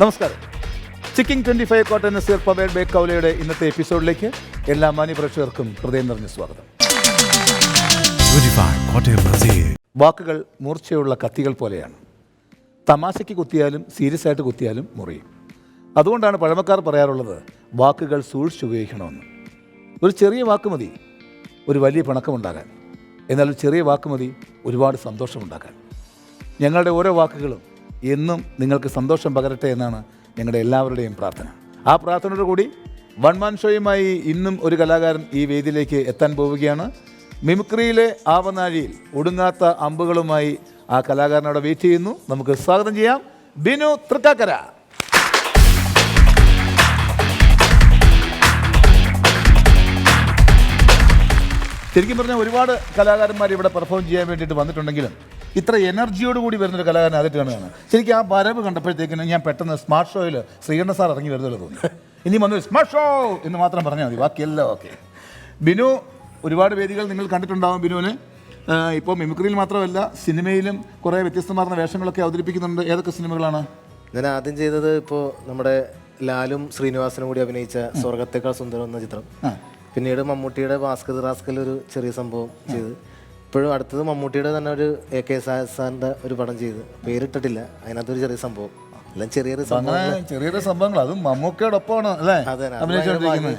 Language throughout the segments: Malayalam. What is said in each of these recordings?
നമസ്കാരം. ചിക്കിംഗ് 25 കോട്ടൺ നസീർ പവേഡ് ബേക്ക് കൗലയുടെ ഇന്നത്തെ എപ്പിസോഡിലേക്ക് എല്ലാ മാന്യ പ്രേക്ഷകർക്കും ഹൃദയം നിറഞ്ഞ സ്വാഗതം. വാക്കുകൾ മൂർച്ചയുള്ള കത്തികൾ പോലെയാണ്. തമാശയ്ക്ക് കുത്തിയാലും സീരിയസ് ആയിട്ട് കുത്തിയാലും മുറിയും. അതുകൊണ്ടാണ് പഴമക്കാർ പറയാറുള്ളത് വാക്കുകൾ സൂക്ഷിച്ചുപയോഗിക്കണമെന്ന്. ഒരു ചെറിയ വാക്ക് മതി ഒരു വലിയ പിണക്കമുണ്ടാകാൻ. എന്നാൽ ഒരു ചെറിയ വാക്ക് മതി ഒരുപാട് സന്തോഷമുണ്ടാക്കാൻ. ഞങ്ങളുടെ ഓരോ വാക്കുകളും എന്നും നിങ്ങൾക്ക് സന്തോഷം പകരട്ടെ എന്നാണ് ഞങ്ങളുടെ എല്ലാവരുടെയും പ്രാർത്ഥന. ആ പ്രാർത്ഥനയോട് കൂടി വൺ മാൻ ഷോയുമായി ഇന്നും ഒരു കലാകാരൻ ഈ വേദിയിലേക്ക് എത്താൻ പോവുകയാണ്. മിമിക്രിയിലെ ആവനാഴിയിൽ ഒടുങ്ങാത്ത അമ്പുകളുമായി ആ കലാകാരൻ അവിടെ വെയിറ്റ് ചെയ്യുന്നു. നമുക്ക് സ്വാഗതം ചെയ്യാം ബിനു തൃക്കാക്കര. ശരിക്കും പറഞ്ഞാൽ ഒരുപാട് കലാകാരന്മാർ ഇവിടെ പെർഫോം ചെയ്യാൻ വേണ്ടിയിട്ട് വന്നിട്ടുണ്ടെങ്കിലും ഇത്ര എനർജിയോടുകൂടി വരുന്നൊരു കലാകാരൻ ആദ്യമായിട്ട് കാണുകയാണ്. ശരിക്കും ആ വരവ് കണ്ടപ്പോഴത്തേക്കിനും ഞാൻ പെട്ടെന്ന് സ്മാർട്ട് ഷോയിൽ ശ്രീകണ്ഠ സാർ ഇറങ്ങി വരുന്നല്ലോ തോന്നി. ഇനി വന്നു സ്മാർട്ട് ഷോ എന്ന് മാത്രം പറഞ്ഞാൽ മതി, ബാക്കിയെല്ലാം ഓക്കെ. ബിനു ഒരുപാട് വേദികൾ നിങ്ങൾ കണ്ടിട്ടുണ്ടാകും. ബിനുവിന് ഇപ്പോൾ മിമിക്രിയിൽ മാത്രമല്ല സിനിമയിലും കുറേ വ്യത്യസ്തമാർന്ന വേഷങ്ങളൊക്കെ അവതരിപ്പിക്കുന്നുണ്ട്. ഏതൊക്കെ സിനിമകളാണ്? ഞാൻ ആദ്യം ചെയ്തത് ഇപ്പോൾ നമ്മുടെ ലാലും ശ്രീനിവാസനും കൂടി അഭിനയിച്ച സ്വർഗത്തേക്കാൾ സുന്ദരം എന്ന ചിത്രം. പിന്നീട് മമ്മൂട്ടിയുടെ ഭാസ്കർ റാസ്കൽ ഒരു ചെറിയ സംഭവം ചെയ്ത്. ഇപ്പോഴും അടുത്തത് മമ്മൂട്ടിയുടെ തന്നെ ഒരു AK സാറിൻ്റെ ഒരു പടം ചെയ്ത്, പേരിട്ടിട്ടില്ല, അതിനകത്തൊരു ചെറിയ സംഭവം. എല്ലാം ചെറിയൊരു സംഭവങ്ങൾ, അതും മമ്മൂക്കയോടൊപ്പമാണ് അല്ലേ അഭിനയിച്ചുകൊണ്ടിരിക്കുന്നത്.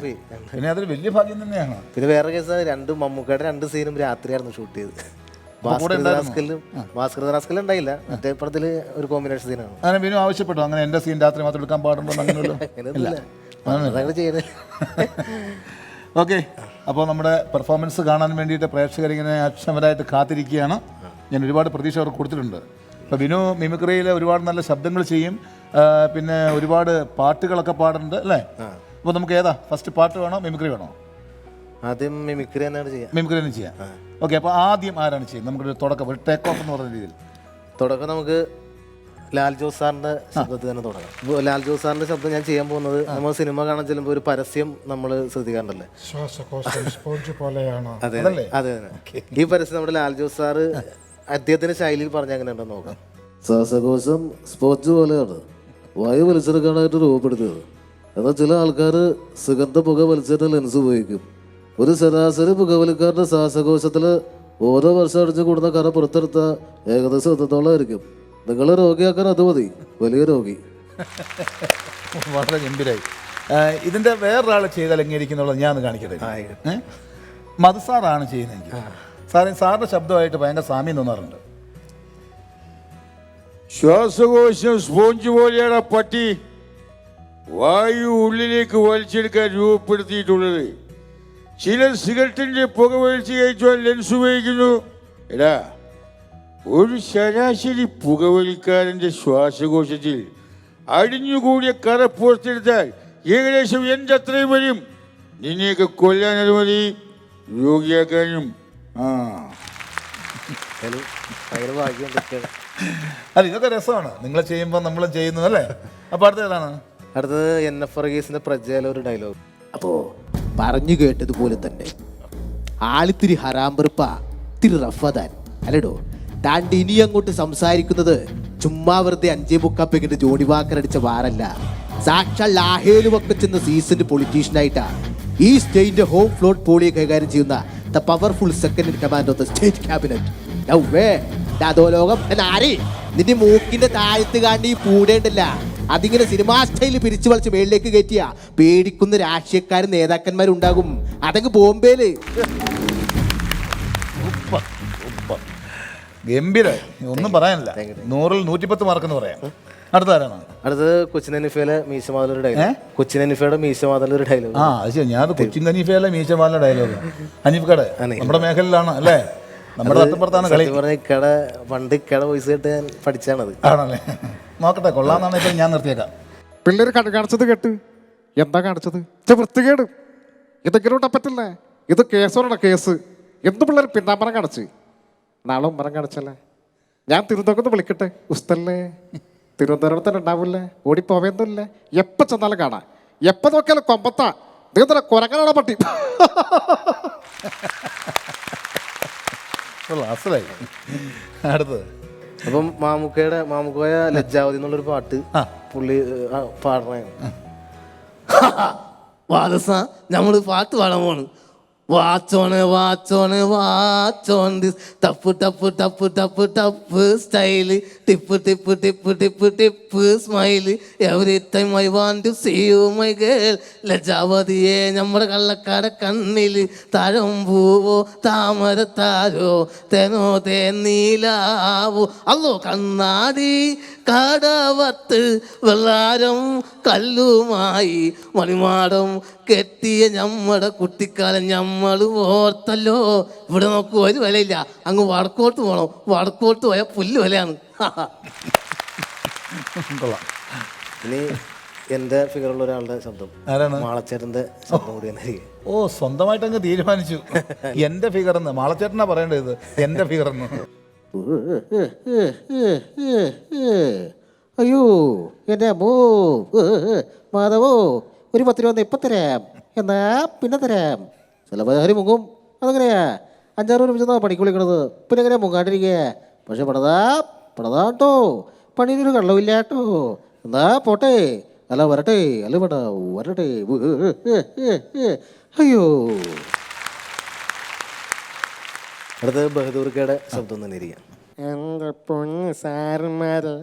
പിന്നെ അതൊരു വലിയ ഭാഗ്യം തന്നെയാണ്. പിന്നെ വേറെ കേസ് മമ്മൂക്കയുടെ 2 സീനും രാത്രിയായിരുന്നു ഷൂട്ട് ചെയ്തത്. ഭാസ്കർ റാസ്കൽ ഉണ്ടായില്ല, മറ്റേ പടത്തിൽ ഒരു കോമ്പിനേഷൻ സീനാണ്. അങ്ങനെ ബിനു ആവശ്യപ്പെട്ടോ അങ്ങനെ എൻ്റെ സീൻ രാത്രി മാത്രം എടുക്കാൻ പാടുണ്ടോ? അങ്ങനെ ചെയ്യുന്നത്. ഓക്കെ, അപ്പോൾ നമ്മുടെ പെർഫോമൻസ് കാണാൻ വേണ്ടിയിട്ട് പ്രേക്ഷകരിങ്ങനെ അക്ഷമരായിട്ട് കാത്തിരിക്കുകയാണ്. ഞാൻ ഒരുപാട് പ്രതീക്ഷ അവർക്ക് കൊടുത്തിട്ടുണ്ട്. അപ്പോൾ ബിനു മിമിക്രിയിൽ ഒരുപാട് നല്ല ശബ്ദങ്ങൾ ചെയ്യും, പിന്നെ ഒരുപാട് പാട്ടുകളൊക്കെ പാടുന്നുണ്ട് അല്ലേ? അപ്പോൾ നമുക്ക് ഏതാ ഫസ്റ്റ്, പാട്ട് വേണോ മിമിക്രി വേണോ? ആദ്യം മിമിക്രി തന്നെയാണ് ചെയ്യാം. മിമിക്രി തന്നെ ചെയ്യാം. ഓക്കെ, അപ്പോൾ ആദ്യം ആരാണ് ചെയ്യുന്നത്? നമുക്കൊരു തുടക്കം, ഒരു ടേക്ക് ഓഫ് എന്ന് പറയുന്ന രീതിയിൽ തുടക്കം നമുക്ക് ലാൽ ജോസ് സാറിന്റെ ശബ്ദത്തിൽ തന്നെ തുടങ്ങാം. ലാൽ ജോസ് സാറിന്റെ ശബ്ദം ഞാൻ ചെയ്യാൻ പോകുന്നത്, നമ്മൾ സിനിമ കാണാൻ ചെല്ലുമ്പോൾ ഒരു പരസ്യം നമ്മൾ ശ്രദ്ധിക്കാറുണ്ടല്ലേ, അതെ അതെ. ഈ പരസ്യം നമ്മുടെ ലാൽ ജോസ് സാറ് അദ്ദേഹത്തിന്റെ ശൈലിയിൽ പറഞ്ഞ അങ്ങനെ ഉണ്ടെന്ന് നോക്കാം. ശ്വാസകോശം സ്പോഞ്ച് പോലെയാണ്, വായു വലിച്ചെടുക്കാനായിട്ട് രൂപപ്പെടുത്തിയത്. എന്നാൽ ചില ആൾക്കാർ സുഗന്ധ പുക വലിച്ചിട്ട് ലെൻസ് ഉപയോഗിക്കും. ഒരു ശരാശരി പുകവലിക്കാരന്റെ ശ്വാസകോശത്തിൽ ഓരോ വർഷം അടിച്ചു കൂടുന്ന കറ പുറത്തെടുത്ത ഏകദേശം എത്രത്തോളം ആയിരിക്കും. നിങ്ങളെ രോഗിയാക്കാൻ അത് മതി, വലിയ രോഗി. വളരെ ഗംഭീരായി. ഇതിന്റെ വേറൊരാൾ ചെയ്താൽ എങ്ങനെയിരിക്കുന്നുള്ളത് ഞാൻ കാണിക്കട്ടെ. മധുസാറാണ് ചെയ്യുന്നതെങ്കിൽ സാറിന്റെ ശബ്ദമായിട്ട് ഭയങ്കര സാമ്യം തോന്നാറുണ്ട്. ശ്വാസകോശം സ്പോഞ്ച് പോലെയാണ് പട്ടി വായു ഉള്ളിലേക്ക് വലിച്ചെടുക്കാൻ രൂപപ്പെടുത്തിയിട്ടുള്ളത്. ചിലർ സിഗരറ്റിന്റെ പുക വലിച്ച് കഴിച്ചാൽ ലെൻസ് ഉപയോഗിക്കുന്നു. എടാ, ഒരു ശരാശരി പുകവലിക്കാരന്റെ ശ്വാസകോശത്തിൽ അടിഞ്ഞുകൂടിയ കറ പുറത്തെടുത്താൽ ഏകദേശം എൻ്റെ അത്രയും വരും. നിന്നെയൊക്കെ കൊല്ലാൻ അനുമതി, രോഗിയാക്കാനും. അല്ല, ഇതൊക്കെ രസമാണ് നിങ്ങൾ ചെയ്യുമ്പോൾ നമ്മൾ ചെയ്യുന്നത് അല്ലേ? അപ്പോൾ അടുത്ത ഏതാണ്? അടുത്തത് NF വർഗീസിന്റെ പ്രജയിലെ ഒരു ഡയലോഗ്. അപ്പോ പറഞ്ഞു കേട്ടതുപോലെ തന്നെ ആളിത്തിരി ഹറാമ്പറുപ്പ തിരി റഫാദാൻ അല്ലടോ. താണ്ട് ഇനി അങ്ങോട്ട് സംസാരിക്കുന്നത് ചുമ്മാ വെറുതെ 5 മുക്കാപ്പെക്കിട്ട് ജോണി വാക്കർ അടിച്ച വാറല്ല. സാക്ഷാൽ ലാഹേലുമൊക്കെ ചെന്ന സീസൺഡ് പൊളിറ്റീഷ്യനായിട്ടാ ഈ സ്റ്റേറ്റിന്റെ ഹോം ഫ്ലോട്ട് പോളിയെ കൈകാര്യം ചെയ്യുന്ന the powerful second in command of the state cabinet. ലോകം ആരെ നിന്റെ മൂക്കിന്റെ താഴത്ത് കാണ്ടി ഈ പൂടേണ്ടല്ല, അതിങ്ങനെ സിനിമാ സ്റ്റൈലിൽ പിരിച്ചു വലിച്ച് മേളിലേക്ക് കയറ്റിയ പേടിക്കുന്ന രാഷ്ട്രീയക്കാരും നേതാക്കന്മാരും ഉണ്ടാകും. അതങ്ങ് ബോംബേല്. ഗംഭീരായി, ഒന്നും പറയാനില്ല. 100-ൽ 110 മാർക്കെന്ന് പറയാം. അടുത്താരാണ്? അടുത്തത് കൊച്ചിൻ ഹനീഫയിലെ മീശമാലൊരു ഡയലോഗ്. കൊച്ചിൻ ഹനീഫയുടെ മീശമാലൊരു ഡയലോഗ്. ആ അത് ശരി, ഞാൻ കൊച്ചിൻ ഹനീഫയിലെ മീശമാല ഡയലോഗ്. ഹനീഫ്കട നമ്മുടെ മേഖലയിലാണ് അല്ലേ? നമ്മുടെ തട്ടപ്പുറത്താണ് കളി. ഇക്കട പണ്ട് ഇക്കട വോയിസ് കേട്ട് ഞാൻ പഠിച്ചാണത്. ആണല്ലേ? നോക്കട്ടെ, കൊള്ളാന്നാണ് ഇപ്പം ഞാൻ നിർത്തിയേക്കാം. പിള്ളേർ കാണിച്ചത് കേട്ട് എന്താ കാണിച്ചത്? വൃത്തികേട്, ഇതെങ്കിലും പറ്റില്ല. ഇത് കേസോടാ കേസ്. എന്ത് പിള്ളേർ പിന്നാമ്പറം കാണിച്ച് നാളെ ഉമ്മരം കാണിച്ചല്ലേ. ഞാൻ തിരുവനന്തപുരത്ത് വിളിക്കട്ടെ ഉസ്തല്ലേ? തിരുവനന്തപുരത്ത് തന്നെ ഉണ്ടാവില്ലേ, ഓടിപ്പോവേന്നില്ല. എപ്പോൾ ചെന്നാലും കാണാം, എപ്പോൾ നോക്കിയാലും കൊമ്പത്താ. നിങ്ങൾ കൊരങ്ങനാണോ പട്ടി? അടുത്തത് അപ്പം മാമുക്കോയ ലജ്ജാവതി എന്നുള്ളൊരു പാട്ട് പുള്ളി പാടണേ. വാദസ നമ്മള് പാട്ട് പാടാൻ പോണ്. Watch on watch on watch on this tap tap tap tap tap style tip tip tip tip tip smile every time I want to see you my girl. ലജാവതിയെ നമ്മുടെ കള്ളക്കാട കണ്ണില് തഴമ്പൂവോ താമരത്താരോ തേനോ തേനീലാവോ അല്ലോ കണ്ണാടി കടവത്ത് വെള്ളാരം കല്ലുമായി മണിമാടം കെട്ടിയ ഞമ്മടെ കുട്ടിക്കാലം ഞമ്മൾ ഓർത്തല്ലോ. ഇവിടെ നോക്കൂ ഒരു വിലയില്ല, അങ്ങ് വടക്കോട്ട് പോകണം, വടക്കോട്ട് പോയാൽ പുല്ല് വിലയാണ്. ഇനി എൻ്റെ ഫിഗറുള്ള ഒരാളുടെ ശബ്ദം ആരാണ്? മാളച്ചേട്ടൻ്റെ ശബ്ദം കൂടി തന്നെ. ഓ, സ്വന്തമായിട്ട് അങ്ങ് തീരുമാനിച്ചു. എൻ്റെ ഫിഗർ എന്ന് മാളച്ചേട്ടനാ പറയേണ്ടത്, എൻ്റെ ഫിഗർ എന്ന്. അയ്യോ എൻ്റെ അമ്മോ മാധവോ, ഒരു 10 രൂപ ഇപ്പം തരാം, എന്നാ പിന്നെ തരാം. ചിലപ്പോൾ മുങ്ങും, അതെങ്ങനെയാ 5-6 രൂപ പണിക്ക് വിളിക്കണത്, പിന്നെ എങ്ങനെയാ മുങ്ങാണ്ടിരിക്കുക. പക്ഷെ പണതാട്ടോ, പണിയൊരു കള്ളവില്ല കേട്ടോ. എന്നാ പോട്ടെ, അല്ല വരട്ടെ, അല്ല വേണ്ട വരട്ടെ. അയ്യോ, അടുത്തത് ബഹദൂർക്കയുടെ ശബ്ദം തന്നെ ഇരിക്കാം. എൻ്റെ പൊന്ന് സാറുമാരെ,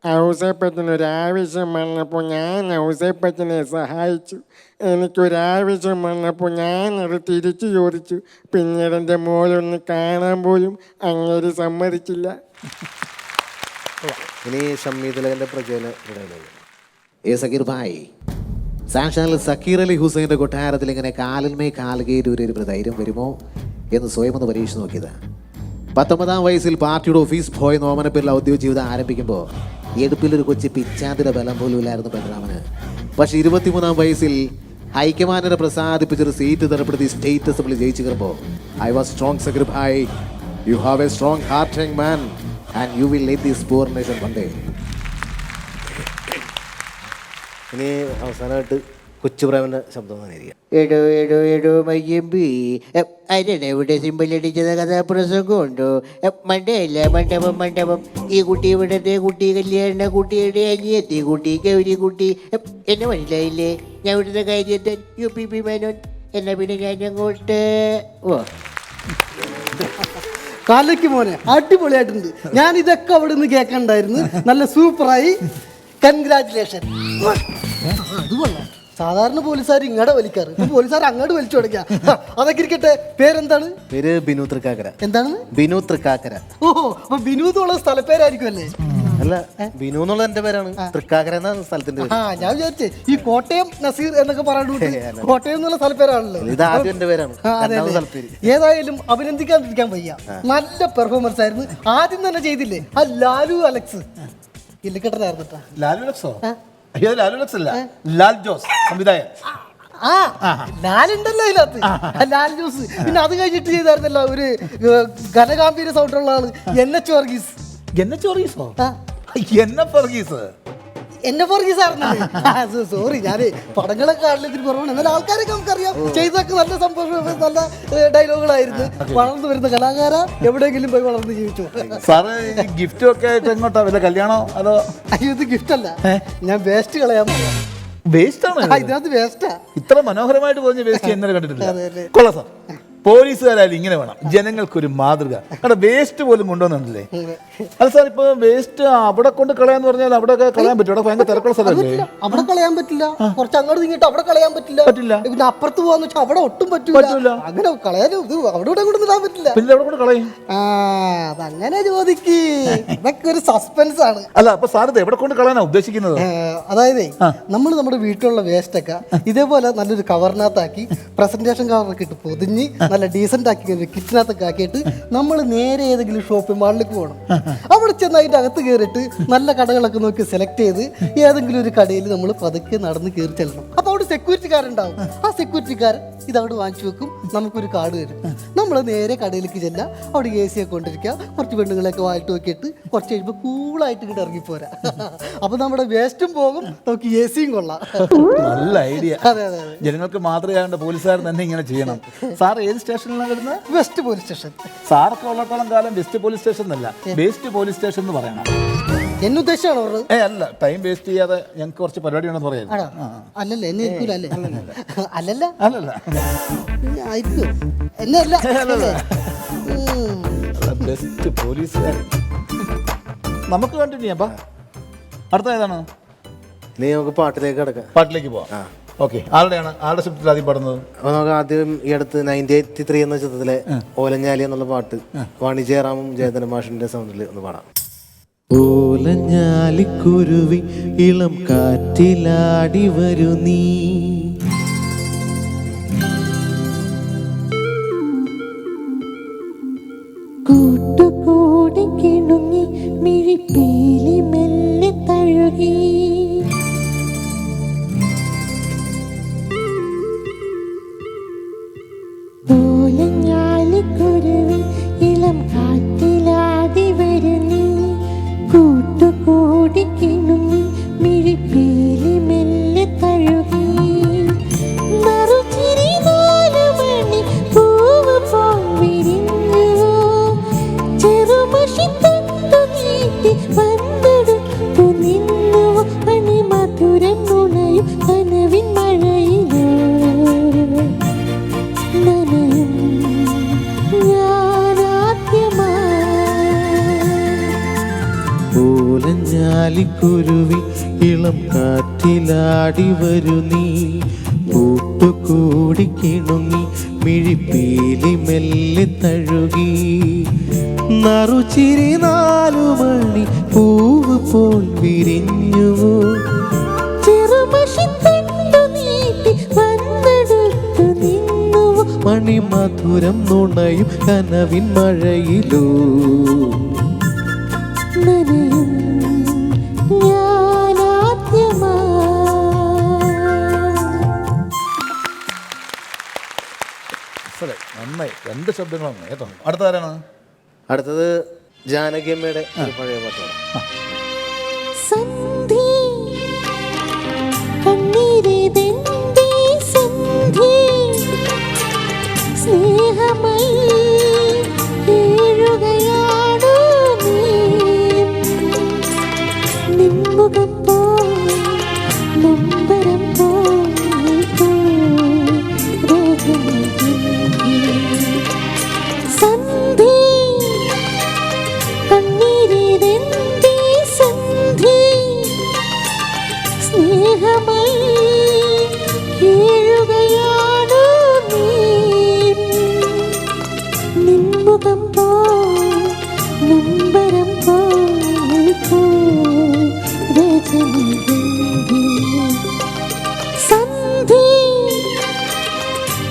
ഔസേപ്പത്തിനൊരാവശ്യം വന്നപ്പോൾ ഞാൻ ഔസേപ്പത്തിനെ സഹായിച്ചു. എനിക്കൊരാവശ്യം വന്നപ്പോൾ ഞാനത് തിരിച്ചു ചോദിച്ചു. പിന്നീട് എൻ്റെ മോളൊന്ന് കാണാൻ പോലും അങ്ങേര് സമ്മതിച്ചില്ല. ഇനി ഷമ്മി തിലകൻ്റെ പ്രചോദനം. ഏ സക്കീർ ഭായ്, സാക്ഷാൽ സക്കീർ അലി ഹുസൈൻ്റെ കൊട്ടാരത്തിൽ ഇങ്ങനെ കാലിന്മേ കാലുകേറ്റ് ഒരു ധൈര്യം വരുമോ എന്ന് സ്വയം ഒന്ന് പരീക്ഷിച്ച് നോക്കിയതാ. 19-ാം വയസ്സിൽ പാർട്ടിയുടെ ഓഫീസ് ബോയ് നോമന പേരിൽ ഔദ്യോഗിക ജീവിതം ആരംഭിക്കുമ്പോൾ എടുപ്പിലൊരു കൊച്ചു പിച്ചാന്തിയുടെ ബലം പോലും ഇല്ലായിരുന്നു പെൺറാമന്. പക്ഷെ 23-ാം വയസ്സിൽ ഹൈക്കമാൻഡിനെ പ്രസാദിപ്പിച്ചൊരു സീറ്റ് തരപ്പെടുത്തി സ്റ്റേറ്റ് അസംബ്ലി ജയിച്ചു കയറുമ്പോൾ I was strong Zakir Bhai, you have a strong heart young man and you will lead this poor nation one day. ഇനി അവസാനമായിട്ട് കൊച്ചുപ്രേമൻ്റെ ശബ്ദം തന്നെ ഇരിക്കാം. എടോ എടോ എടോ മയ്യമ്പി, അതിനാണ് ഇവിടെ സിമ്പിൾ അടിച്ചത് കഥാപ്രസംഗം ഉണ്ടോ? മണ്ടയല്ല, മണ്ഡപം മണ്ഡപം. ഈ കുട്ടി ഇവിടുത്തെ കുട്ടി, കല്യാണ കുട്ടിയുടെ അനിയത്തി കുട്ടി, ഗൗരി കുട്ടി. എന്നെ മനസ്സിലായില്ലേ? ഞാൻ ഇവിടുത്തെ കാര്യത്തിൽ UPP മേനോൻ. എന്നാ പിന്നെ ഞാൻ അങ്ങോട്ട് ഓ കാലയ്ക്ക് മോനെ അടിപൊളിയായിട്ടുണ്ട്. ഞാൻ ഇതൊക്കെ അവിടെ നിന്ന് കേൾക്കണ്ടായിരുന്നു. നല്ല സൂപ്പറായി, കൺഗ്രാറ്റുലേഷൻ. അത് കൊള്ളാം. സാധാരണ പോലീസുകാർ ഇങ്ങോട്ട് വലിക്കാറ്, ഇപ്പൊ പോലീസുകാർ അങ്ങോട്ട് വലിച്ചു തുടങ്ങിയ. അതൊക്കെ ഇരിക്കട്ടെ. പേരെന്താണ്? പേര് ബിനു തൃക്കാക്കര. എന്താണ്? ബിനു തൃക്കാക്കര. ഓഹോ, അപ്പൊ ബിനൂന്നുള്ള സ്ഥലപ്പേരായിരിക്കും അല്ലേ? അല്ല, ബിനു എന്നുള്ള എൻ്റെ പേരാണ്, തൃക്കാക്കര എന്നാണ് സ്ഥലത്തിന്റെ പേര്. ഞാൻ വിചാരിച്ചേ ഈ കോട്ടയം നസീർ എന്നൊക്കെ പറയാണ്ട് കോട്ടയം എന്നുള്ള സ്ഥലപ്പേരാണല്ലോ. ഇത് ആദ്യം എൻ്റെ പേരാണ്, രണ്ടാമത് സ്ഥലപ്പേര്. ഏതായാലും അഭിനന്ദിക്കാണ്ടിരിക്കാൻ വയ്യ. നല്ല പെർഫോമൻസ് ആയിരുന്നു. ആദ്യം തന്നെ ചെയ്തില്ലേ ആ ലാലു അലക്സ്, ഇല്ലിക്കട്ടനായിരുന്നു. ലാലു ലക്സോ? അയ്യോ, ലാലു ലക്സ് അല്ല, ലാൽ ജോസ് സംവിധായകൻ. ലാലുണ്ടല്ലോ അതിനകത്ത്, ലാൽ ജോസ്. പിന്നെ അത് കഴിഞ്ഞിട്ട് ചെയ്തായിരുന്നല്ലോ ഒരു ഘനഗാംഭീര്യ സൗണ്ടുള്ള ആള് NH Varghese. NH വർഗീസോ? NF Varghese. എന്നെ വർഗീസ് ആയിരുന്നു. സോറി, ഞാൻ പടങ്ങളൊക്കെ കാണലത്തിന് കുറവാണ്. എന്നാലും ആൾക്കാരൊക്കെ നമുക്കറിയാം. ചെയ്തൊക്കെ നല്ല സംഭവം, നല്ല ഡയലോഗുകളായിരുന്നു. വളർന്നു വരുന്ന കലാകാര എവിടെയെങ്കിലും പോയി വളർന്ന് ജീവിച്ചു. സാറ് ഗിഫ്റ്റും ഒക്കെ ആയിട്ട് എങ്ങോട്ടാ? വല്ല കല്യാണോ അതോ? അയ്യോ, ഇത് ഗിഫ്റ്റ് അല്ല, ഞാൻ വേസ്റ്റ് കളയാൻ പോവാ. വേസ്റ്റ് ആണോ? ഇതിനകത്ത് വേസ്റ്റാ. ഇത്ര മനോഹരമായിട്ട് പോഞ്ഞ വേസ്റ്റ് ഇന്നലെ കണ്ടിട്ടില്ല. കൊള്ളാം സാർ. പോലീസുകാരായാലും ഇങ്ങനെ വേണം, ജനങ്ങൾക്കൊരു മാതൃക. കാരണം വേസ്റ്റ് പോലും കൊണ്ടുവന്നിട്ടില്ലേ? അല്ല സാർ, ഇപ്പൊ വേസ്റ്റ് അവിടെ കൊണ്ട് കളയാന്ന് പറഞ്ഞാൽ അവിടെ കളയാൻ പറ്റും? അവിടെ ഭയങ്കര തിരക്കുള്ള സ്ഥലമല്ലേ? അവിടെ കളയാൻ പറ്റില്ല. കുറച്ച് അങ്ങോട്ട് നീങ്ങിട്ട് അവിടെ കളയാൻ പറ്റില്ല. പിന്നെ അപ്പുറത്ത് പോവാന്ന് വെച്ചാൽ അവിടെ ഒട്ടും പറ്റൂല. അങ്ങനെ കളയാനും ഇത് അവിടെ ഇവിടെ കൊണ്ട് ഇടാൻ പറ്റില്ല. പിന്നെ അവിടെ കൊണ്ട് കളയും? അതങ്ങനെ ചോദിക്ക്, ഇതൊക്കെ ഒരു സസ്പെൻസ് ആണ്. അല്ല, അപ്പൊ സാർ ഇത് എവിടെ കൊണ്ട് കളയാനാ ഉദ്ദേശിക്കുന്നത്? അതായത് നമ്മൾ നമ്മുടെ വീട്ടിലുള്ള വേസ്റ്റ് ഒക്കെ ഇതേപോലെ നല്ലൊരു കവറിനകത്താക്കി, പ്രസന്റേഷൻ കവറൊക്കെ ഇട്ട് പൊതിഞ്ഞ് നല്ല ഡീസന്റ് ആക്കി കിച്ചനകത്തൊക്കെ ആക്കിയിട്ട് നമ്മൾ നേരെ ഏതെങ്കിലും ഷോപ്പിംഗ് മാളിലേക്ക് പോകണം. അവിടെ ചെന്ന് അതിൻ്റെ അകത്ത് കയറിയിട്ട് നല്ല കടകളൊക്കെ നോക്കി സെലക്ട് ചെയ്ത് ഏതെങ്കിലും ഒരു കടയിൽ നമ്മൾ പതുക്കെ നടന്ന് കയറി ചെല്ലണം. അപ്പോൾ അവിടെ സെക്യൂരിറ്റിക്കാരുണ്ടാവും. ആ സെക്യൂരിറ്റിക്കാരൻ ഇതവിടെ വാങ്ങിച്ചു വെക്കും, നമുക്കൊരു കാർഡ് തരും. നമ്മൾ നേരെ കടയിലേക്ക് ചെല്ലാം, അവിടെ AC ഒക്കെ കൊണ്ടിരിക്കുക, കുറച്ച് പെണ്ണുങ്ങളെയൊക്കെ വായിട്ട് നോക്കിയിട്ട് കുറച്ച് കഴിയുമ്പോൾ കൂളായിട്ട് ഇങ്ങോട്ട് ഇറങ്ങിപ്പോരാ. അപ്പോൾ നമ്മുടെ വേസ്റ്റും പോകും, നമുക്ക് AC-യും കൊള്ളാം. നല്ല ഐഡിയ. അതെ അതെ അതെ. ജനങ്ങൾക്ക് മാതൃകയാകേണ്ട പോലീസുകാർ തന്നെ ഇങ്ങനെ ചെയ്യണം. സാർ ഏത് സ്റ്റേഷനിലാണ് വരുന്നത്? West police station. സാറൊക്കെ ഉള്ളത്തോളം കാലം വെസ്റ്റ് പോലീസ് സ്റ്റേഷൻ എന്നല്ല, വേസ്റ്റ് പോലീസ് സ്റ്റേഷൻ എന്ന് പറയണം. എന്നെ ഉദ്ദേശിച്ചാണോ പറഞ്ഞത്? അല്ല, ടൈം വേസ്റ്റ് ചെയ്യാതെ ഞങ്ങൾക്ക് കുറച്ച് പരിപാടിയാണെന്ന് പറയാം. ആണോ? അല്ലല്ല, എന്നെ ഇരിക്കൂല അല്ലേ? അല്ലല്ല, അല്ലല്ല, ആയിരിക്കും. എന്നെ അല്ല. ബെസ്റ്റ് പോലീസുകാരൻ. നമുക്ക് കണ്ടിന്യൂ ചെയ്യാം. അടുത്ത ഏതാണ്? ഇനി നമുക്ക് പാട്ടിലേക്ക് കിടക്കാം. പാട്ടിലേക്ക് പോവാം. ഓക്കെ, ആരുടെ ശബ്ദത്തിൽ ആദ്യം പാടുന്നത്? അപ്പോൾ നമുക്ക് ആദ്യം ഈ അടുത്ത് 1983 എന്ന ചിത്രത്തിലെ ഓലഞ്ഞാലി എന്നുള്ള പാട്ട് വാണി ജയറാമും ജയന്തൻ മാഷിന്റെ സൗണ്ടിൽ ഒന്ന് പാടാം. ഓലഞ്ഞാലിക്കുരുവി ഇളം കാറ്റിലാടി വരൂ നീ, കൂട്ടുകൂടി കിണുങ്ങി മിഴിപ്പീലി മെല്ലെ തഴുകി, ഓലഞ്ഞാലിക്കുരുവി ഇളം കാറ്റിലാടി വരൂ നീ, കൂട്ടുകൂടി കിണുങ്ങി മിഴിപ്പീലി മെല്ലെ തഴുകി, നറുചിരി 4 മണി പൂവ് പോൽ വിരിഞ്ഞു, ചെറുമഷിത്തൊട്ടു നീട്ടി വന്നെടുത്തു നിന്നു, മണിമധുരം നുണയും കനവിൻ മഴയിലോ നനയും ഞാനാദ്യമായി. ഓലഞ്ഞാലിക്കുരുവി ഇളം കാറ്റിലാടി വരൂ നീ, കൂട്ടുകൂടി കിണുങ്ങി മിഴിപ്പീലി മെല്ലെ തഴുകി, നറുചിരി 4 മണി പൂവ് പോൽ വിരിഞ്ഞുവോ, ചെറുമഷിത്തൊട്ടു നീട്ടി വന്നെടുത്തു നിന്നു, മണിമധുരം നുണയും കനവിൻ മഴയിലോ നനയും ഞാനാദ്യമായി. നന്നായി, 2 ശബ്ദങ്ങളാണ് കേട്ടോ. അടുത്ത ആരാണ്? അടുത്തത് ജാനകിയമ്മയുടെ ഒരു പഴയ പാട്ടാണ്. സന്ധി കണ്ണീരിതെന്റെ സന്ധി, സ്നേഹമൈ കേഴുകയാണു നീ, നിൻമുഖം പോൽ നൊമ്പരം പോൽ സന്ധി കണ്ണീരിതെന്റെ സന്ധി, സ്നേഹമൈ കേഴുകയാണു നീ, നിൻമുഖം പോൽ നൊമ്പരം പോൽ രജനിഗന്ധി, സന്ധി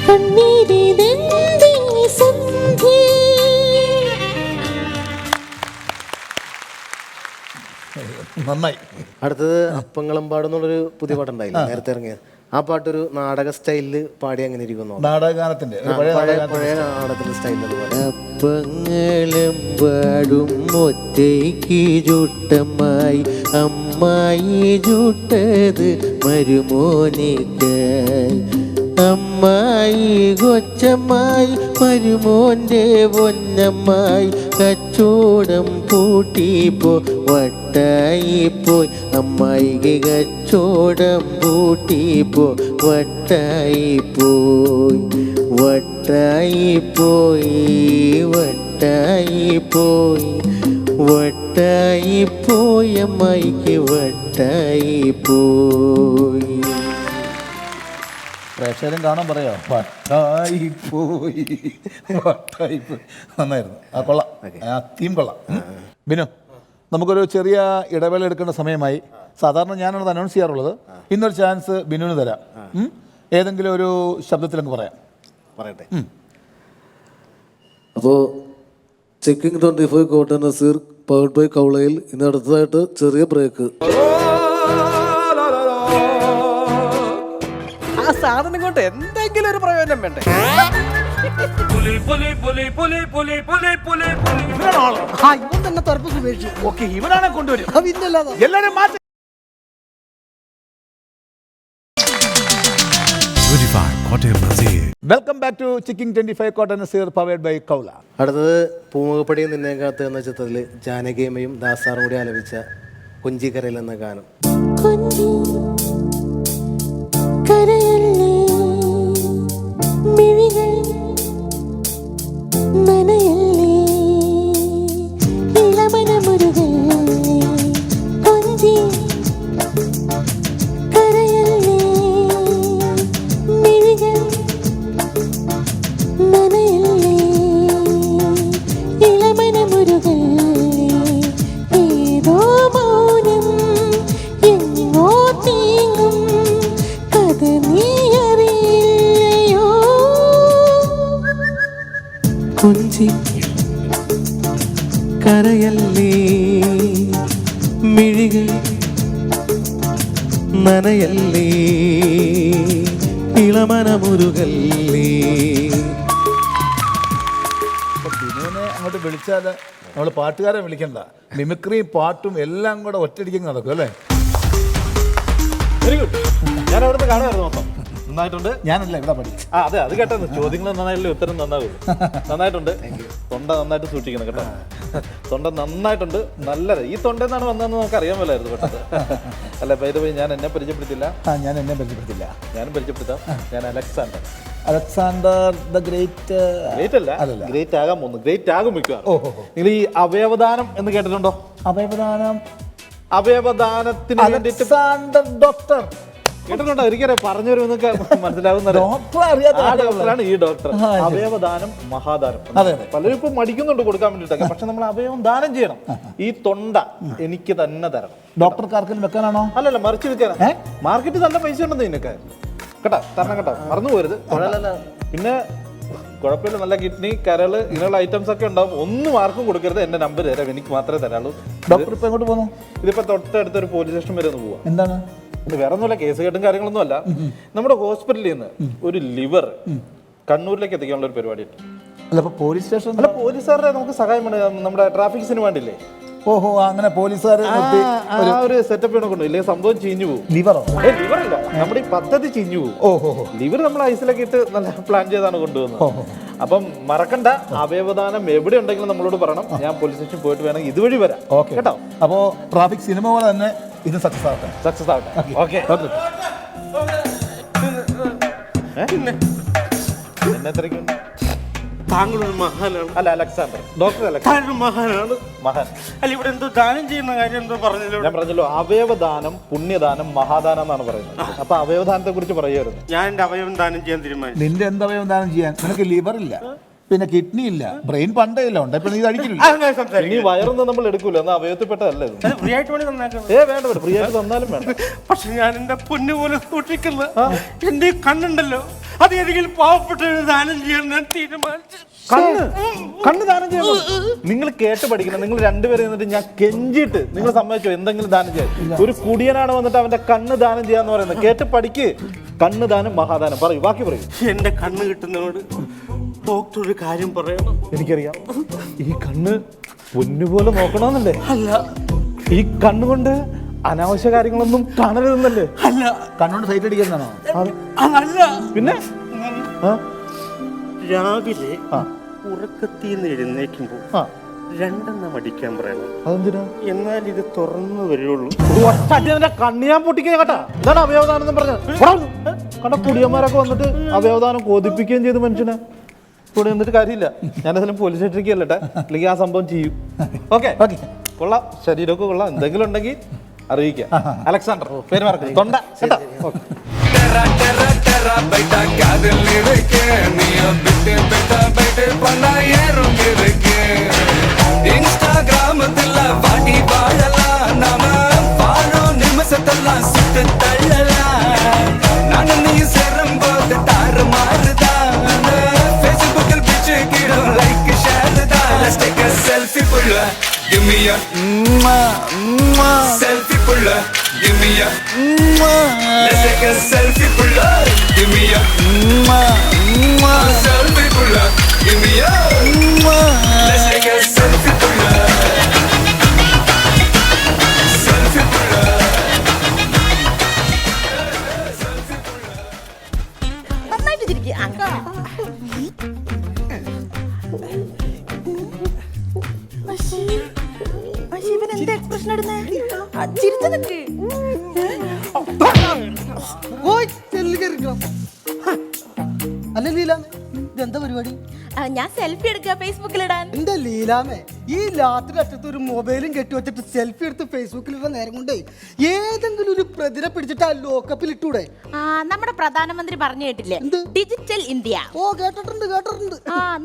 കണ്ണീരിതെന്റെ സന്ധി. നന്നായി. അടുത്തത് അപ്പങ്ങളമ്പാട് എന്നുള്ളൊരു പുതിയ പാട്ടുണ്ടായില്ല നേരത്തെ ഇറങ്ങിയത്. ആ പാട്ടൊരു നാടക സ്റ്റൈലില് പാടി അങ്ങനെ ഇരിക്കുന്നു. നാടകഗാനത്തിന്റെ ഒരു പഴയ പഴയ നാടകത്തിന്റെ സ്റ്റൈലിൽ പാടി. അപ്പങ്ങളും പാടും ഒറ്റയ്ക്ക് ചുട്ടമായി, അമ്മായി ചുട്ടത് മരുമോനിക്കായി, അമ്മായി കൊച്ചമ്മായി മരുമോന്റെ പൊന്നമ്മായി, കച്ചോടം പൂട്ടിപ്പോ വട്ടായിപ്പോയി, അമ്മായിക്ക് കച്ചോടം പൂട്ടിപ്പോ വട്ടായിപ്പോയി, വട്ടായിപ്പോയി, വട്ടായിപ്പോയി, വട്ടായിപ്പോയി, അമ്മായിക്ക് വട്ടായിപ്പോയി. പ്രേക്ഷകരും കാണാൻ പറയാ വട്ടായിപ്പോയി, വട്ടായിപ്പോയി. നന്നായിരുന്നു. ആ കൊള്ളാം, ആ തീം കൊള്ളാം. ബിനു, നമുക്കൊരു ചെറിയ ഇടവേള എടുക്കേണ്ട സമയമായി. സാധാരണ ഞാനാണത് അനൗൺസ് ചെയ്യാറുള്ളത്. ഇന്നൊരു ചാൻസ് ബിനുവിന് തരാം. ഏതെങ്കിലും ഒരു ശബ്ദത്തിലങ്ങ് പറയാം. പറയട്ടെ. അപ്പോൾ Chicking 25 Kottayam Naseer powered by കൗളയിൽ ഇന്ന് അടുത്തതായിട്ട് ചെറിയ ബ്രേക്ക്. ആ സാധനം കൊണ്ട് എന്തെങ്കിലും ഒരു പ്രയോജനം വേണ്ടേ? ഇവൻ തന്നെ തർപ്പസ് ഉപേക്ഷിച്ചു. ഓക്കെ, ഇവനാണെ കൊണ്ടുവരും. ഇന്നല്ലാതെ എല്ലാവരും മാറ്റി. 25 Kottayam Naseer. Welcome back to Chicking 25 Kottayam Naseer powered by കൗല. അടുത്തത് പൂമുഖപ്പടിയും നിന്നേക്കാത്ത എന്ന ചിത്രത്തിൽ ജാനകിയമ്മയും ദാസാറും കൂടി ആലപിച്ച കൊഞ്ചിക്കരയിൽ എന്ന ഗാനം. കൊഞ്ചി കരയല്ലേ മിഴികൾ നനയല്ലേ ഇളമനമുരുകല്ലേ കൊഞ്ചി കരയല്ലേ മിഴികൾ നനയല്ലേ ഇളമനമുരുകല്ലേ ഏതോ മൗനം എങ്ങോ തീങ്ങും കഥ നീ അറിയില്ലയോ കൊഞ്ചി കരയല്ലേ മിഴികൾ നനയല്ലേ ഇളമനമുരുകല്ലേ. അപ്പോൾ ബിനുവിനെ അങ്ങോട്ട് വിളിച്ചാൽ നമ്മൾ പാട്ടുകാരെ വിളിക്കണ്ട, മിമിക്രിയും പാട്ടും എല്ലാം കൂടെ ഒറ്റയടിക്ക് നടക്കും അല്ലേ? Very good. ഞാൻ അവിടുന്ന് കാണുമായിരുന്നു മൊത്തം. നന്നായിട്ടുണ്ട്. ഞാനല്ല ഇവിടെ പഠിക്കും. ആ അതെ, അത് കേട്ടത്. ചോദ്യങ്ങൾ നന്നായില്ലേ, ഉത്തരം നന്നാവുള്ളൂ. നന്നായിട്ടുണ്ട്. തൊണ്ട നന്നായിട്ട് സൂക്ഷിക്കണം കേട്ടോ. തൊണ്ട നന്നായിട്ടുണ്ട്. നല്ലത്. ഈ തൊണ്ട എന്നാണ് വന്നതെന്ന് നമുക്ക് അറിയാൻ മേലായിരുന്നു പെട്ടെന്ന്. അല്ല, പേര് പോയി ഞാൻ എന്നെ പരിചയപ്പെടുത്തില്ല. ഞാൻ എന്നെ പരിചയപ്പെടുത്തില്ല. ഞാനും പരിചയപ്പെടുത്താം. ഞാൻ Alexander. Alexander the great. Great അല്ല, ഗ്രേറ്റ് ആകാൻ പോകുന്നു. ഗ്രേറ്റ് ആകും മിക്കവാറും. നിങ്ങൾ ഈ അവയവദാനം എന്ന് കേട്ടിട്ടുണ്ടോ? അവയവദാനം. അവയവദാനത്തിന് വേണ്ടിയിട്ട് അലക്സാണ്ടർ ഡോക്ടർ കേട്ടിട്ടുണ്ടോ? ഒരിക്കലും പറഞ്ഞു വരുമെന്നൊക്കെ മനസ്സിലാവുന്ന ഡോക്ടർ അറിയാത്ത ഡോക്ടറാണ് ഈ ഡോക്ടർ. അവയവദാനം മഹാദാനം. പലരും ഇപ്പൊ മടിക്കുന്നുണ്ട് കൊടുക്കാൻ വേണ്ടിയിട്ടൊക്കെ. പക്ഷെ നമ്മൾ അവയവം ദാനം ചെയ്യണം. ഈ തൊണ്ട എനിക്ക് തന്നെ തരണം. ഡോക്ടർക്കാർക്കും വെക്കാനാണോ? അല്ലല്ല, മറിച്ച് വെക്കാനാ. മാർക്കറ്റിൽ നല്ല പൈസ ഉണ്ടെന്ന് ഇതിനൊക്കെ കേട്ടാ. തരണം കേട്ടോ, മറന്നു പോരുത്. പിന്നെ കുഴപ്പമില്ല, നല്ല കിഡ്നി, കരള്, ഇങ്ങനെയുള്ള ഐറ്റംസ് ഒക്കെ ഉണ്ടാവും. ഒന്നും ആർക്കും കൊടുക്കരുത്. എന്റെ നമ്പർ തരാം, എനിക്ക് മാത്രമേ തരാളൂ. ഡോക്ടർ ഇപ്പൊ എങ്ങോട്ട് പോകുന്നു? ഇതിപ്പോ തൊട്ടടുത്ത് ഒരു പോലീസ് സ്റ്റേഷൻ വരെ ഒന്ന് പോവാം. എന്താണ്? ഇത് വേറെ ഒന്നുമില്ല, കേസ് കേട്ടും കാര്യങ്ങളൊന്നും അല്ല. നമ്മുടെ ഹോസ്പിറ്റലിൽ നിന്ന് ഒരു ലിവർ കണ്ണൂരിലേക്ക് എത്തിക്കാനുള്ള ഒരു പരിപാടിയുണ്ട്. അല്ല, അപ്പൊ പോലീസ് സ്റ്റേഷൻ അല്ല, പോലീസുകാരുടെ നമുക്ക് സഹായം വേണം. നമ്മുടെ ട്രാഫിക്സിന് വേണ്ടില്ലേ? ഓഹോ, അങ്ങനെ പോലീസുകാർ ആ ഒരു സെറ്റപ്പ് കൊണ്ട് ഇല്ലെങ്കിൽ സംഭവം ചീഞ്ഞു പോകും. ലിവറോ? ലിവർ അല്ല, നമ്മുടെ ഈ പദ്ധതി ചീഞ്ഞു പോകും. ഓഹോ, ലിവർ നമ്മൾ ഐസിലൊക്കെ ഇട്ട് നല്ല പ്ലാൻ ചെയ്താണ് കൊണ്ടുവന്നത്. അപ്പം മറക്കണ്ട, അവയവദാനം എവിടെ ഉണ്ടെങ്കിലും നമ്മളോട് പറയണം. ഞാൻ പോലീസ് സ്റ്റേഷൻ പോയിട്ട് വേണമെങ്കിൽ ഇതുവഴി വരാം കേട്ടോ. അപ്പോ ട്രാഫിക് സിനിമ പോലെ തന്നെ ഇത് സക്സസ് ആവട്ടെ. സക്സസ് ആവട്ടെ. ഓക്കെ. എന്നെ തിരക്കുണ്ട്. താങ്കളൊരു മഹാനാണ്. അല്ല, അലക്സാണ്ടർ. ഡോക്ടർ അലക്സാണ്ടർ മഹാനാണ്. മഹാൻ. അല്ല, ഇവിടെ എന്തോ ദാനം ചെയ്യുന്ന കാര്യം എന്തോ പറഞ്ഞല്ലോ. ഞാൻ പറഞ്ഞല്ലോ, അവയവദാനം പുണ്യദാനം മഹാദാനം എന്നാണ് പറയുന്നത്. അപ്പൊ അവയവദാനത്തെ കുറിച്ച് പറയുമായിരുന്നു. ഞാൻ എന്റെ അവയവം ദാനം ചെയ്യാൻ തീരുമാനിച്ചു. നിന്റെ എന്താ അവയവം ദാനം ചെയ്യാൻ? നിനക്ക് ലിവർ ഇല്ല, പിന്നെ കിഡ്നി ഇല്ല, ബ്രെയിൻ പണ്ടേ ഇല്ല ഉണ്ട്. ഇപ്പൊ നീ കഴിക്കില്ല. ഇനി വയറൊന്നും നമ്മൾ എടുക്കൂല, എന്നാൽ അവയവത്തിൽപ്പെട്ടതല്ലേ. ഫ്രീ ആയിട്ട് വേണ്ടി തന്നേക്കാം. വേണ്ട, ഫ്രീ ആയിട്ട് തന്നാലും വേണ്ട. പക്ഷെ ഞാൻ എന്റെ പൊന്നു പോലെ സൂക്ഷിക്കുന്ന എന്റെ കണ്ണുണ്ടല്ലോ, അത് ഏതെങ്കിലും പാവപ്പെട്ട ദാനം ചെയ്യാൻ ഞാൻ തീരുമാനിച്ചു. കണ്ണ് ദാനം ചെയ്യണം. നിങ്ങൾ കേട്ട് പഠിക്കണം. നിങ്ങൾ രണ്ടുപേരും എന്നിട്ട് ഞാൻ കെഞ്ചിട്ട് നിങ്ങൾ സമ്മതിച്ചോ എന്തെങ്കിലും ദാനം ചെയ്യാൻ? ഒരു കുടിയനാണ് വന്നിട്ട് അവന്റെ കണ്ണ് ദാനം ചെയ്യാന്ന് പറയുന്നത്. കേട്ട് പഠിക്ക്. കണ്ണ് ദാനം മഹാദാനം. പറയൂ, ബാക്കി പറയൂ. എന്റെ കണ്ണ് കിട്ടുന്നതിനോട് ഡോക്ടർ ഒരു കാര്യം പറയണം. എനിക്കറിയാം, ഈ കണ്ണ് പൊന്നുപോലെ നോക്കണമെന്നല്ലേ? അല്ല, ഈ കണ്ണുകൊണ്ട് അനാവശ്യ കാര്യങ്ങളൊന്നും കാണരുതെന്നല്ലേ? അല്ല, കണ്ണുകൊണ്ട് സൈറ്റ് അടിക്കുന്നതാണോ? അതല്ല. പിന്നെ രാവിലെ ഉറക്കത്തിൽ നിന്ന് എഴുന്നേക്കുമ്പോ രണ്ടെണ്ണം അടിക്കാൻ പറയണം. അതെന്തിനാ? എന്നാൽ ഇത് തുറന്നു വരുള്ളൂ. കണ്ണിയാൻ പൊട്ടിക്കുക കേട്ടാ. ഇതാണ് അവയവദാനം പറഞ്ഞത്. കണ്ട കുടിയന്മാരൊക്കെ വന്നിട്ട് അവയവദാനം കോതിപ്പിക്കുകയും ചെയ്തു മനുഷ്യനെ. ഇവിടെ നിന്നിട്ട് കാര്യമില്ല. ഞാനതിലും പോലീസ് സ്റ്റേഷനിലേക്ക് അല്ലട്ടെ, അല്ലെങ്കിൽ ആ സംഭവം ചെയ്യും. ഓക്കെ, കൊള്ളാം. ശരീരമൊക്കെ കൊള്ളാം. എന്തെങ്കിലും ഉണ്ടെങ്കിൽ അറിയിക്കാം. അലക്സാണ്ടർ പേര് മറക്കും. തൊണ്ട കേട്ടാ. இன்ஸ்டாகிராமத்துல வாடி வாழலாம், நாம வாழும் நிமிஷத்தெல்லாம் சுட்டு தள்ளலாம். நானும் நீ சேரும்போது தாறு மாறுதான். ஃபேஸ்புக்கில் பிச்சு கிடும் லைக் ஷேர் தான். Let's take a selfie புள்ள, give me a selfie புள்ள, give me a let's take a selfie புள்ள, give me a selfie புள்ள, give me a let's take a selfie புள்ள, selfie புள்ள. നന്നായിട്ട് ചിരിക്കുക. ഇവൻ എന്താ എക്സ്പ്രഷൻ ഇടുന്നേ? ചിരിച്ചു നിക്ക്. ഓയ്, ചെല്ലി കയറിക്കണം. അല്ല ലീലാമേ, ഇതെന്താ പരിപാടി? ഞാൻ സെൽഫി എടുക്കുക ഫേസ്ബുക്കിലിടാൻ. എന്റെ ലീലാമേ, ഈ രാത്രി അറ്റത്ത് ഒരു മൊബൈലും കെട്ടിവെച്ചിട്ട് സെൽഫി എടുത്ത് ഫേസ്ബുക്കിലിടുന്ന നേരം കൊണ്ടേ ഏതെങ്കിലും ഒരു പ്രതിനെ പിടിച്ചിട്ട് ആ ലോക്കപ്പിൽ ഇട്ടൂടെ? നമ്മുടെ പ്രധാനമന്ത്രി പറഞ്ഞു കേട്ടില്ലേ, ഡിജിറ്റൽ ഇന്ത്യ. ഓ, കേട്ടിട്ടുണ്ട്.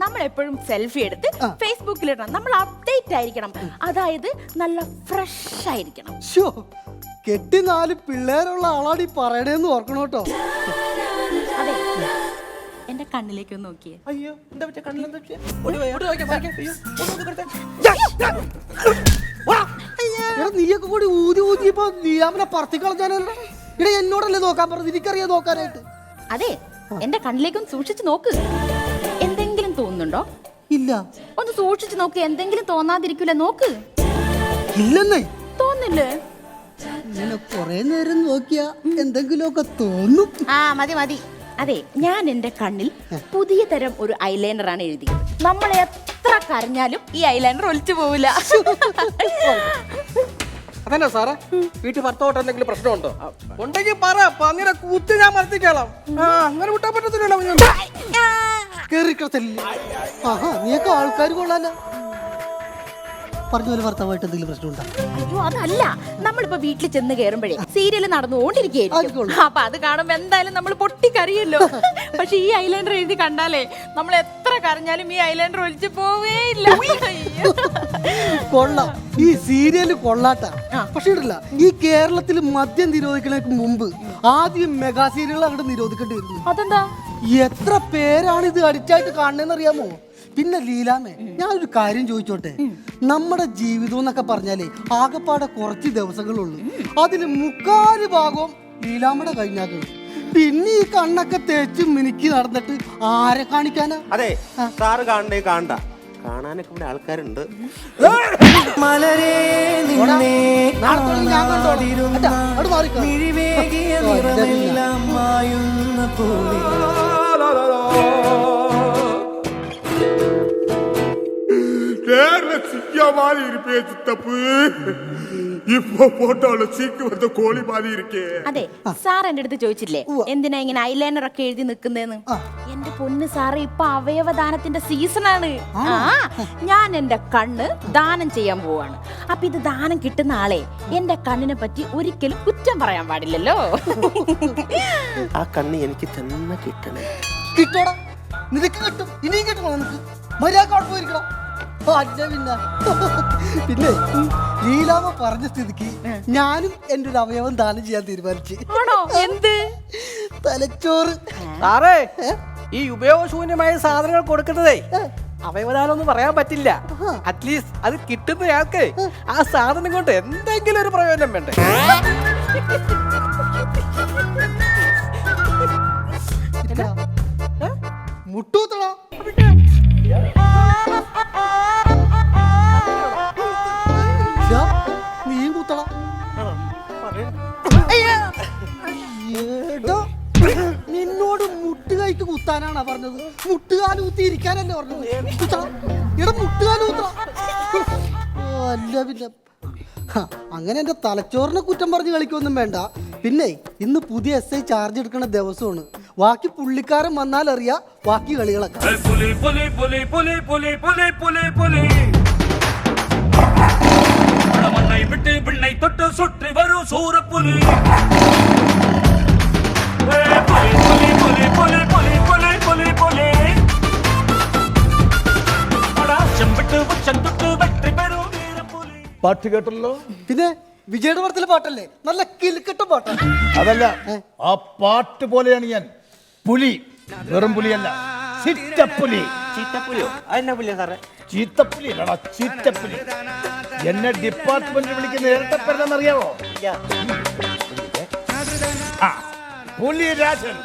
നമ്മൾ എപ്പോഴും സെൽഫി എടുത്ത് ഫേസ്ബുക്കിലിടണം. നമ്മൾ അപ്ഡേറ്റ് ആയിരിക്കണം, അതായത് നല്ല ഫ്രഷ് ആയിരിക്കണം. ഷോ, കെട്ടി 4 പിള്ളേരുള്ള ആളാണ് ഈ പറയണേന്ന് ഓർക്കണം കേട്ടോ. അതെ, എന്റെ കണ്ണിലേക്ക് ഒന്ന് നോക്കിയേ. അയ്യോ, എന്താ പറ്റിയ കണ്ണിലെന്താ പറ്റിയെ? നീയൊക്കെ കൂടി ഊതിയപ്പോ നീയാമനെ പറത്തി കളഞ്ഞാനല്ലോ. ഇവിടെ എന്നോടല്ലേ നോക്കാൻ പറഞ്ഞത്, എനിക്കറിയാം നോക്കാനായിട്ട്. അതെ, എന്റെ കണ്ണിലേക്കൊന്ന് സൂക്ഷിച്ചു നോക്ക്. എന്തെങ്കിലും തോന്നുന്നുണ്ടോ? ഇല്ല. ഒന്ന് സൂക്ഷിച്ചു നോക്ക്, എന്തെങ്കിലും തോന്നാതിരിക്കൂല. നോക്ക്. ഇല്ലെന്നേ. തോന്നില്ലേ? ഇങ്ങനെ കൊറേ നേരം നോക്കിയാ എന്തെങ്കിലുമൊക്കെ തോന്നും. മതി. അതെ, ഞാൻ എന്റെ കണ്ണിൽ പുതിയ തരം ഒരു ഐലൈനർ ആണ് എഴുതിയത്. നമ്മൾ എത്ര കരഞ്ഞാലും ഈ ഐലൈനർ ഒലിച്ചു പോവില്ല. അതന്നെ സാറേ, വീട്ടിൽ ഭർത്താവോട്ട് എന്തെങ്കിലും പ്രശ്നമുണ്ടോ? ഉണ്ടെങ്കിൽ പറ, അങ്ങനെ കൂത്ത് ഞാൻ മരത്തിക്കോളാം. അങ്ങനെ വിട്ടാൻ പറ്റത്തില്ലല്ലോ. നീയൊക്കെ ആൾക്കാർ കൊള്ളാല. പറഞ്ഞ പോലെ ഭർത്താവായിട്ട് എന്തെങ്കിലും പ്രശ്നമുണ്ടോ? അയ്യോ, അതല്ല. നമ്മളിപ്പോ വീട്ടിൽ ചെന്ന് കയറുമ്പോഴേ സീരിയൽ നടന്നുകൊണ്ടിരിക്കുകയായിരിക്കും. അപ്പൊ അത് കാണുമ്പോ എന്തായാലും നമ്മൾ പൊട്ടിക്കറിയല്ലോ. പക്ഷെ ഈ ഐലൈനർ എഴുതി കണ്ടാലേ നമ്മൾ എത്ര കരഞ്ഞാലും ഈ ഐലൈനർ ഒലിച്ചു പോവേയില്ല. കൊള്ളാം, ഈ സീരിയല് കൊള്ളാട്ട. പക്ഷെ ഇടില്ല, ഈ കേരളത്തിൽ മദ്യം നിരോധിക്കുന്നതിന് മുമ്പ് ആദ്യം മെഗാ സീരിയൽ അങ്ങോട്ട് നിരോധിക്കേണ്ടി വരുന്നു. അതെന്താ? എത്ര പേരാണ് ഇത് അടിച്ചായിട്ട് കാണുന്നതെന്ന് അറിയാമോ? പിന്നെ ലീലാമേ, ഞാനൊരു കാര്യം ചോദിച്ചോട്ടെ. നമ്മുടെ ജീവിതം എന്നൊക്കെ പറഞ്ഞാലേ ആകെപ്പാടെ കുറച്ച് ദിവസങ്ങളുള്ളൂ. അതിൽ 3/4 ഭാഗവും ലീലാമ്മയുടെ കഴിഞ്ഞാകും. പിന്നെ ഈ കണ്ണൊക്കെ തേച്ച് മിനുക്കി നടന്നിട്ട് ആരെ കാണിക്കാനാ? അതെ, സാറ് കാണണ്ടേ? കാണാനൊക്കെ ഇവിടെ ആൾക്കാരുണ്ട്. மாதிரி இருப்பே சித்தப்பு. இப்போ போட்டோல சீக்கு வந்த கோழி மாதிரி இருக்கே. അതെ, സാർ എന്റെ അടുത്ത് ചോദിച്ചില്ലേ എന്തിനാ ഇങ്ങനെ ഐലൈനർ ഒക്കെ എഴുതി നിൽക്കുന്നതെന്ന്. എന്റെ പൊന്ന് സാറ്, ഇപ്പൊ അവയവദാനത്തിന്റെ സീസണാണ്. ഞാൻ എന്റെ കണ്ണ് ദാനം ചെയ്യാൻ പോവാണ്. അപ്പൊ ഇത് ദാനം കിട്ടുന്ന ആളെ എന്റെ കണ്ണിനെ പറ്റി ഒരിക്കലും കുറ്റം പറയാൻ പാടില്ലല്ലോ. ആ കണ്ണ് എനിക്ക് തന്നെ കിട്ടണേ. കിട്ടോടാ, നിനക്ക് കിട്ടും. ഇനിയും കിട്ടണോ നിനക്ക്? മര്യാദ പോയിരിക്കണം. പിന്നെ ലീലാമ്മ പറഞ്ഞ സ്ഥിതിക്ക് ഞാനും എന്റെ ഒരു അവയവം ദാനം ചെയ്യാൻ തീരുമാനിച്ചു. എന്ത്? തലച്ചോറ്. സാറേ, ഈ ഉപയോഗശൂന്യമായ സാധനങ്ങൾ കൊടുക്കുന്നതേ അവയവദാനം ഒന്നും പറയാൻ പറ്റില്ല. അറ്റ്ലീസ്റ്റ് അത് കിട്ടുന്നയാൾക്ക് ആ സാധനം കൊണ്ട് എന്തെങ്കിലും ഒരു പ്രയോജനം വേണ്ടേ? മുട്ടൂത്തടാ. നീയും കുത്തടാ. നിന്നോട് മുട്ടുകൈക്ക് കുത്താനാണ് പറഞ്ഞത്, മുട്ടുകാല് കുത്തി ഇരിക്കാനല്ലേ പറഞ്ഞത്. ഇവിടെ മുട്ടുകാല് കുത്തടാ. അല്ല പിന്നെ അങ്ങനെ എന്റെ തലച്ചോറിനെ കുറ്റം പറഞ്ഞ് കളിക്കൊന്നും വേണ്ട. പിന്നെ ഇന്ന് പുതിയ SI ചാർജ് എടുക്കുന്ന ദിവസമാണ്. ബാക്കി പുള്ളിക്കാരൻ വന്നാൽ അറിയാ ബാക്കി കളികളൊക്കെ. விட்டு பிள்ளை தொட்டு சுற்றி வரும் சூரப்புலி പാട്ട് കേട്ടല്ലോ. പിന്നെ വിജയുടെ പടത്തിലെ പാട്ടല്ലേ, നല്ല കിലുക്കട്ട പാട്ടാണ്. അതല്ല, ആ പാട്ട് പോലെയാണ് ഞാൻ. പുലി, വെറും പുലിയല്ല, ചിറ്റപ്പുലി. ചീത്തപ്പുലിയോ? അതെന്നാ പുലിയാ സാറേ? ചീത്തപ്പുലി അല്ലടാ, ചിറ്റപ്പുലി. എന്നെ ഡിപ്പാർട്ട്മെന്റ് വിളിക്കുന്ന ഇരട്ടപ്പേരെന്നറിയാവോ? പുലിരാജൻ.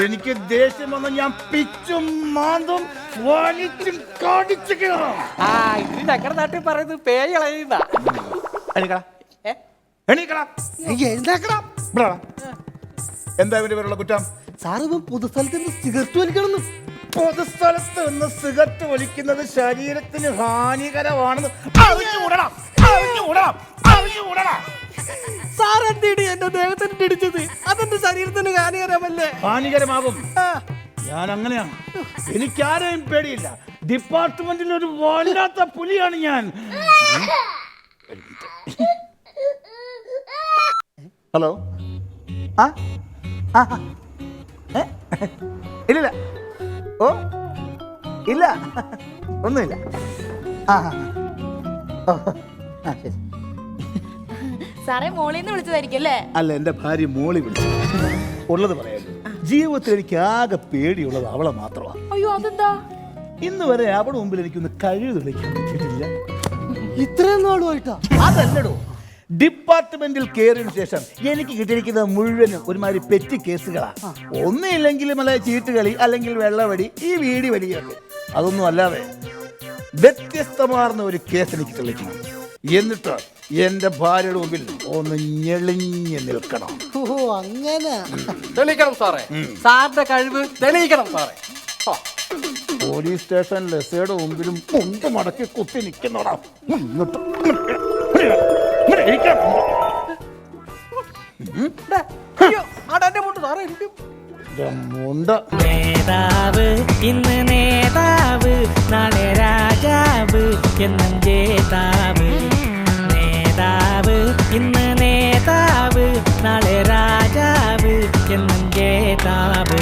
എനിക്ക് ദേഷ്യം വന്ന് ഞാൻ പിച്ചും മാന്തും വലിച്ചും കാണിച്ചു കയറാം. ഇത് ഞങ്ങളുടെ നാട്ടിൽ പറയുന്നത് പേയളയുന്ന. എന്താ ഇവര് പേരുള്ള കുറ്റം? സാറ് പൊതുസ്ഥലത്ത് നിന്ന് സിഗരറ്റ് വലിക്കണം. പൊതുസ്ഥലത്ത് നിന്ന് സിഗരറ്റ് വലിക്കുന്നത് ശരീരത്തിന് ഹാനികരമാണെന്ന് സാർ എന്തിടി എന്റെ ദേഹത്തിന് ഇടിച്ചത്? അതെന്റെ ശരീരത്തിന് ഹാനികരമല്ലേ? ഹാനികരമാകും. ഞാൻ അങ്ങനെയാണ്. എനിക്കാരെയും പേടിയില്ല. ഡിപ്പാർട്ട്മെന്റിൽ ഒരു വല്ലാത്ത പുലിയാണ് ഞാൻ. ഹലോ. ആ ആ ഇല്ലില്ല. ഓ ഇല്ല, ഒന്നുമില്ല. ആ ഓ ആ ശരി. സാറേ മോളിന്ന് വിളിച്ചതായിരിക്കും അല്ലേ? അല്ല, എൻ്റെ ഭാര്യ മോളി വിളിച്ചു. ഉള്ളത് പറയാലോ, ജീവിതത്തിൽ എനിക്ക് ആകെ പേടിയുള്ളത് അവളെ മാത്രമാണ്. അയ്യോ അതെന്താ? ഇന്ന് വരെ അവളുടെ മുമ്പിൽ എനിക്കൊന്ന് കഴിവ് തെളിയിക്കാൻ പറ്റിയിട്ടില്ല. ഇത്രയും നാളുമായിട്ടാ? അതല്ലടോ, ഡിപ്പാർട്ട്മെന്റിൽ കയറിയതിനു ശേഷം എനിക്ക് കിട്ടിയിരിക്കുന്നത് മുഴുവനും ഒരുമാതിരി പെറ്റി കേസുകളാണ്. ഒന്നുമില്ലെങ്കിലും അല്ല ചീട്ടുകളി, അല്ലെങ്കിൽ വെള്ളവടി, ഈ വീടി വലിയൊക്കെ. അതൊന്നും അല്ലാതെ വ്യത്യസ്തമാർന്ന ഒരു കേസ് എനിക്ക് തെളിയിക്കണം. എന്നിട്ട് എന്റെ ഭാര്യയുടെ മുമ്പിൽ ഒന്ന് ഞെളിഞ്ഞ് നിൽക്കണം. ഓ അങ്ങനെ തെളിയിക്കണം സാറേ. സാറിന്റെ കഴിവ് തെളിയിക്കണം സാറേ. പോലീസ് സ്റ്റേഷനിൽ എസ്ഐയുടെ മുമ്പിലും മുണ്ട് മടക്കി കുത്തി നിൽക്കുന്നോടാ. മുണ്ട് നേതാവ് ഇന്ന് നേതാവ്, നാളെ രാജാവ് എന്നും ജേതാവ്. നേതാവ് ഇന്ന് നേതാവ്, നാളെ രാജാവ് എന്നും ജേതാവ്.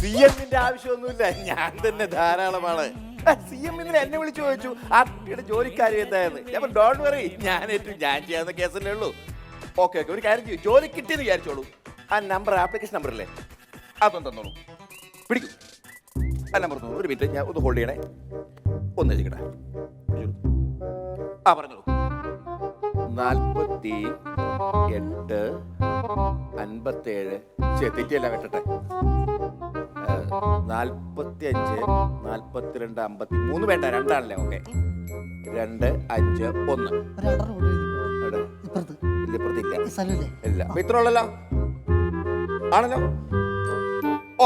CM-ന്റെ ആവശ്യമൊന്നുമില്ല, ഞാൻ തന്നെ ധാരാളമാണ്. CM ഇന്നലെ എന്നെ വിളിച്ചു ചോദിച്ചു ആ കുട്ടിയുടെ ജോലിക്കാര്യം എന്തായെന്ന്. ഞാൻ ഡോണ്ട് വറി, ഞാൻ ചെയ്യാവുന്ന കേസല്ലേ ഉള്ളൂ. ഓക്കെ ഒരു കാര്യം ചെയ്യും, ജോലി കിട്ടിയെന്ന് വിചാരിച്ചോളൂ. ആ നമ്പർ, ആപ്ലിക്കേഷൻ നമ്പർ ഇല്ലേ, അതൊന്നും തന്നോളൂ. പിടിക്കൂ. ആ നമ്പർ തന്നോളൂ. ഒരു മിനിറ്റ്, ഞാൻ ഒന്ന് ഹോൾഡ് ചെയ്യണേ. ഒന്ന് എഴുതിക്കട്ടെ. ആ പറഞ്ഞോളൂ. 48 57. തെറ്റിയല്ല വെട്ടട്ടെ. 45 42 53 വേണ്ട, രണ്ടാണല്ലേ? ഓക്കെ 2 5 1. ഇല്ല, അപ്പൊ ഇത്ര ഉള്ളല്ലോ ആണല്ലോ.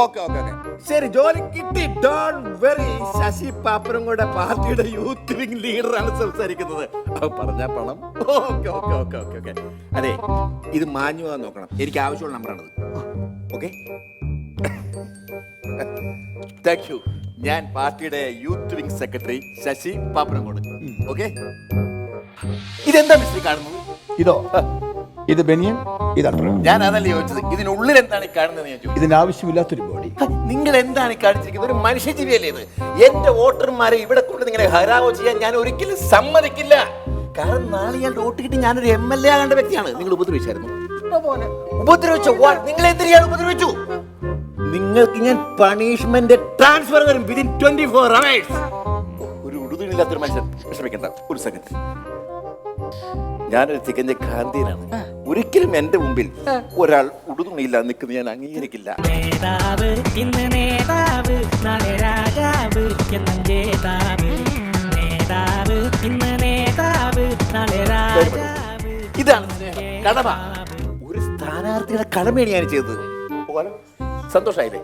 ഓക്കെ ഓക്കെ ഓക്കെ ശരി, ജോലി കിട്ടി. Don't worry. ശശി പാപ്പനംകോട് പാർട്ടിയുടെ യൂത്ത് വിംഗ് ലീഡറാണ് സംസാരിക്കുന്നത്. പറഞ്ഞ പണം. Okay okay okay okay okay അതെ, ഇത് മാഞ്ഞു പോകാൻ നോക്കണം. എനിക്ക് ആവശ്യമുള്ള നമ്പറാണത്. Okay thank you. ഞാൻ പാർട്ടിയുടെ youth wing secretary Sasi Pappanamcode. Okay, ഇതെന്താ മിസ്റ്റേക്ക് കാണുന്നത്? ഇതോ, ഇത് ബനിയൻ, ഇതാണ്. ഞാൻ അതല്ലേ ചോദിച്ചത്, ഇതിനുള്ളിൽ എന്താണ് ഈ കാണുന്നത്? ഞാൻ ചോദിച്ചു. ഇതിന് ആവശ്യമില്ലാത്തൊരു ബോഡി. നിങ്ങൾ എന്താണ് ഈ കാണിച്ചിരിക്കുന്നത്? ഒരു മനുഷ്യജീവിയല്ലേ ഇത്? എന്റെ വോട്ടർമാരെ ഇവിടെ കൊണ്ട് നിങ്ങളെ ഹരാവോ ചെയ്യാൻ ഞാൻ ഒരിക്കലും സമ്മതിക്കില്ല. കാരണം നാളെ ഞാൻ വോട്ട് കിട്ടി ഞാനൊരു MLA ആകേണ്ട വ്യക്തിയാണ്. നിങ്ങൾ ഉപദ്രവിച്ചായിരുന്നു. ഉപദ്രവിച്ചു? നിങ്ങൾ എന്തിനാണ് ഉപദ്രവിച്ചു? നിങ്ങൾക്ക് ഞാൻ പണിഷ്മെന്റ് ട്രാൻസ്ഫർ തരും വിതിൻ 24 hours. ഒരു ഉടുതുണില്ലാത്തൊരു മനുഷ്യൻ വിഷമിക്കണ്ട. ഒരു സെക്കൻഡ്, ഞാനൊരു തികഞ്ഞ ഗാന്ധിയനാണ്. ഒരിക്കലും എന്റെ മുമ്പിൽ ഒരാൾ ഉടുതുണിയില്ലാതെ നിൽക്കുന്നത് ഞാൻ അംഗീകരിക്കില്ല. നേതാവ് ഇന്ന് നേതാവ്, നാളെ രാജാവ് എന്നും ജേതാവ്. നേതാവ് ഇന്ന് നേതാവ്, നാളെ രാജാവ്. ഇതാണ് കടമ. ഒരു സ്ഥാനാർത്ഥിയുടെ കടമയാണ് ഞാൻ ചെയ്തത്. സന്തോഷായില്ലേ?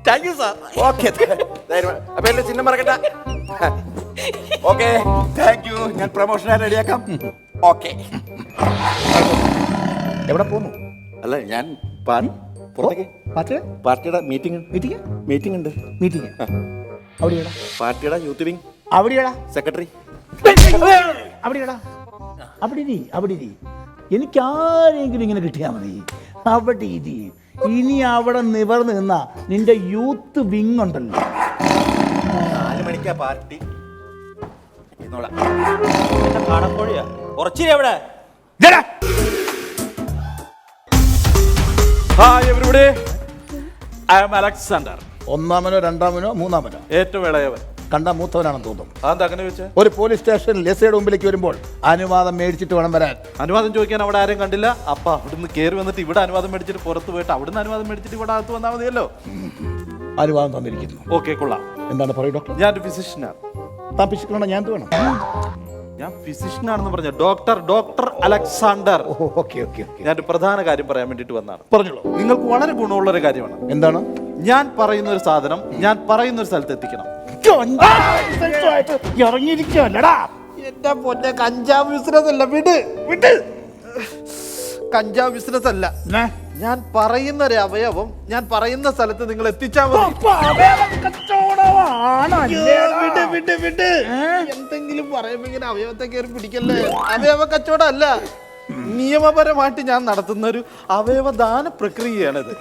Thank you sir. ഓക്കെ, അപ്പൊ എന്റെ ചിഹ്നം മറക്കട്ടെ. Okay thank you. ഞാൻ പ്രൊമോഷനായി റെഡിയാക്കാം. ഓക്കെ. എവിടെ പോന്നു? അല്ല, ഞാൻ പാർട്ടിയുടെ മീറ്റിംഗ് ഉണ്ട്. മീറ്റിംഗ് അവിടെയാടാ. പാർട്ടിയുടെ യൂത്ത് വിംഗ് അവിടെയാടാ. സെക്രട്ടറി അവിടെയാടാ. അവിടെ ഇരി. എനിക്ക് ആരെങ്കിലും ഇങ്ങനെ കിട്ടിയാൽ മതി. അവിടെ ഇരി. ഇനി അവിടെ നിവർന്ന് നിന്ന നിന്റെ യൂത്ത് വിങ് ഉണ്ടല്ലോ. 4 മണിക്കാ party. Hi everybody, I am Alexander. ഒന്നാമനോ രണ്ടാമനോ മൂന്നാമനോ? ഏറ്റവും ഇളയവൻ. കണ്ട മൂത്തവനാണെന്ന് തോന്നും. അതെന്താ അങ്ങനെ ചോദിച്ചേ? ഒരു പോലീസ് സ്റ്റേഷനിൽ എസ്ഐയുടെ മുമ്പിലേക്ക് വരുമ്പോൾ അനുവാദം മേടിച്ചിട്ട് വേണം വരാൻ. അനുവാദം ചോദിക്കാൻ അവിടെ ആരും കണ്ടില്ല. അപ്പൊ അവിടുന്ന് കയറി വന്നിട്ട് ഇവിടെ അനുവാദം മേടിച്ചിട്ട് പുറത്ത് പോയിട്ട് അവിടുന്ന് അനുവാദം മേടിച്ചിട്ട് ഇവിടെ അകത്ത് വന്നാൽ മതിയല്ലോ. അനുവാദം തന്നിരിക്കുന്നു. ഓക്കെ, കൊള്ളാം. എന്താണ് പറയൂ ഡോക്ടർ? ഞാനൊരു ഫിസിഷ്യനാണ്. താൻ ഫിസിക്കലാണോ? ഞാൻ വേണം. ഞാൻ ഫിസിഷ്യനാണെന്ന് പറഞ്ഞ doctor Alexander. Okay okay okay. ഞാനൊരു പ്രധാന കാര്യം പറയാൻ വേണ്ടിട്ട് വന്നതാണ്. പറഞ്ഞോളൂ. നിങ്ങൾക്ക് വളരെ ഗുണമുള്ള ഒരു കാര്യമാണ്. എന്താണ്? ഞാൻ പറയുന്ന ഒരു സാധനം ഞാൻ പറയുന്ന ഒരു സ്ഥലത്ത് എത്തിക്കണം. ഇറങ്ങിയിരിക്കല്ലടാ. എന്റെ പൊന്നെ കഞ്ചാവ് ബിസിനസ് അല്ല, വിട് വിട്. കഞ്ചാവ് ബിസിനസ് അല്ല. ഞാൻ പറയുന്ന ഒരു അവയവം ഞാൻ പറയുന്ന സ്ഥലത്ത് നിങ്ങൾ എത്തിച്ചാൽ മതി. വിട് വിട് വിട്. എന്തെങ്കിലും പറയുമ്പോ ഇങ്ങനെ അവയവത്തെ കയറി പിടിക്കല്ലേ. അവയവ കച്ചവടം അല്ല, നിയമപരമായിട്ട് ഞാൻ നടത്തുന്ന ഒരു അവയവദാന പ്രക്രിയയാണിത്.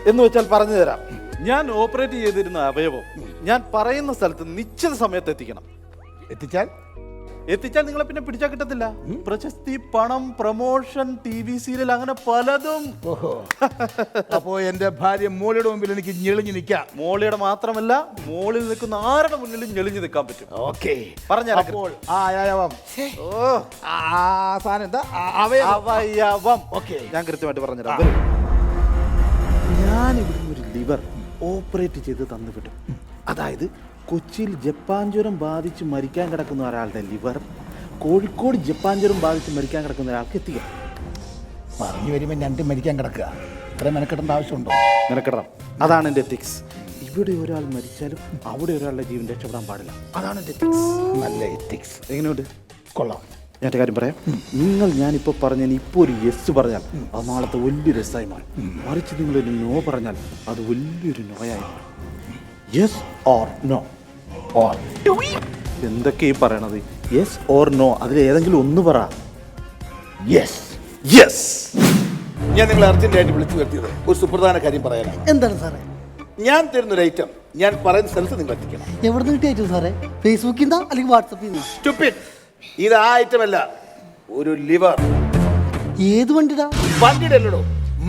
എന്ന് വെച്ചാൽ പറഞ്ഞു തരാം. ഞാൻ ഓപ്പറേറ്റ് ചെയ്തിരുന്ന അവയവം ഞാൻ പറയുന്ന സ്ഥലത്ത് നിശ്ചിത സമയത്ത് എത്തിക്കണം. എത്തിച്ചാൽ നിങ്ങളെ പിന്നെ പിടിച്ചാൽ കിട്ടത്തില്ല. പ്രശസ്തി, പണം, പ്രൊമോഷൻ, TV സീരിയൽ, അങ്ങനെ പലതും. അപ്പോ എന്റെ ഭാര്യ മോളിയുടെ മുമ്പിൽ എനിക്ക് ഞെളിഞ്ഞു നിൽക്കാം. മോളിയുടെ മാത്രമല്ല, മോളിൽ നിൽക്കുന്ന ആരുടെ മുന്നിലും ഞെളിഞ്ഞു നിൽക്കാൻ പറ്റും. ഓക്കെ, പറഞ്ഞാൽ അവയവം. ഓക്കെ, ഞാൻ കൃത്യമായിട്ട് പറഞ്ഞുതരാം. ഞാൻ ഇവിടുന്ന് ഒരു ലിവർ ഓപ്പറേറ്റ് ചെയ്ത് തന്നു വിടും. അതായത് കൊച്ചിയിൽ ജപ്പാൻ ജ്വരം ബാധിച്ച് മരിക്കാൻ കിടക്കുന്ന ഒരാളുടെ ലിവർ കോഴിക്കോട് ജപ്പാൻ ജ്വരം ബാധിച്ച് മരിക്കാൻ കിടക്കുന്ന ഒരാൾക്ക് എത്തിക്കാം. പറഞ്ഞു വരുമ്പോൾ രണ്ടും മരിക്കാൻ കിടക്കുക. ഇത്ര മെനക്കെടേണ്ട ആവശ്യമുണ്ടോ? മെനക്കെടാം. അതാണ് എൻ്റെ എത്തിക്സ്. ഇവിടെ ഒരാൾ മരിച്ചാലും അവിടെ ഒരാളുടെ ജീവൻ രക്ഷപ്പെടാൻ പാടില്ല. അതാണ് എൻ്റെ എത്തിക്സ്. നല്ല എത്തിക്സ്. എങ്ങനെയുണ്ട്? കൊള്ളാം. ഞാൻ കാര്യം പറയാം. ഞാനിപ്പോൾ പറഞ്ഞതിന് ഇപ്പോൾ ഒരു യെസ് പറഞ്ഞാൽ അത് നാളത്തെ വലിയൊരു രസമായി മാറും. മറിച്ച് നിങ്ങളൊരു നോ പറഞ്ഞാൽ അത് വലിയൊരു നോയായി മാറും. Yes or no. എന്തൊക്കെ ഈ പറയണത്? യെസ് ഓർ നോ, അതിൽ ഏതെങ്കിലും ഒന്ന് പറ. യെസ്. യെസ്. ഞാൻ നിങ്ങളെ അർജന്റായിട്ട് വിളിച്ചു വരുത്തിയത് ഒരു സുപ്രധാന കാര്യം പറയാനാണ്. എന്താണ് സാറേ? ഞാൻ തരുന്നൊരു ഐറ്റം ഞാൻ പറയുന്ന സ്ഥലത്ത് നിങ്ങൾ എത്തിക്കണം. എവിടെ നിന്ന് കിട്ടിയ സാറേ? ഫേസ്ബുക്കിൽ നിന്നാ അല്ലെങ്കിൽ വാട്സപ്പിൽ നിന്നാ? സ്റ്റുപ്പിഡ്. ഇത് ആ ഐറ്റം അല്ല, ഒരു ലിവർ. ഏത് വണ്ടിടാ? വണ്ടിയുടെ അല്ലടോ,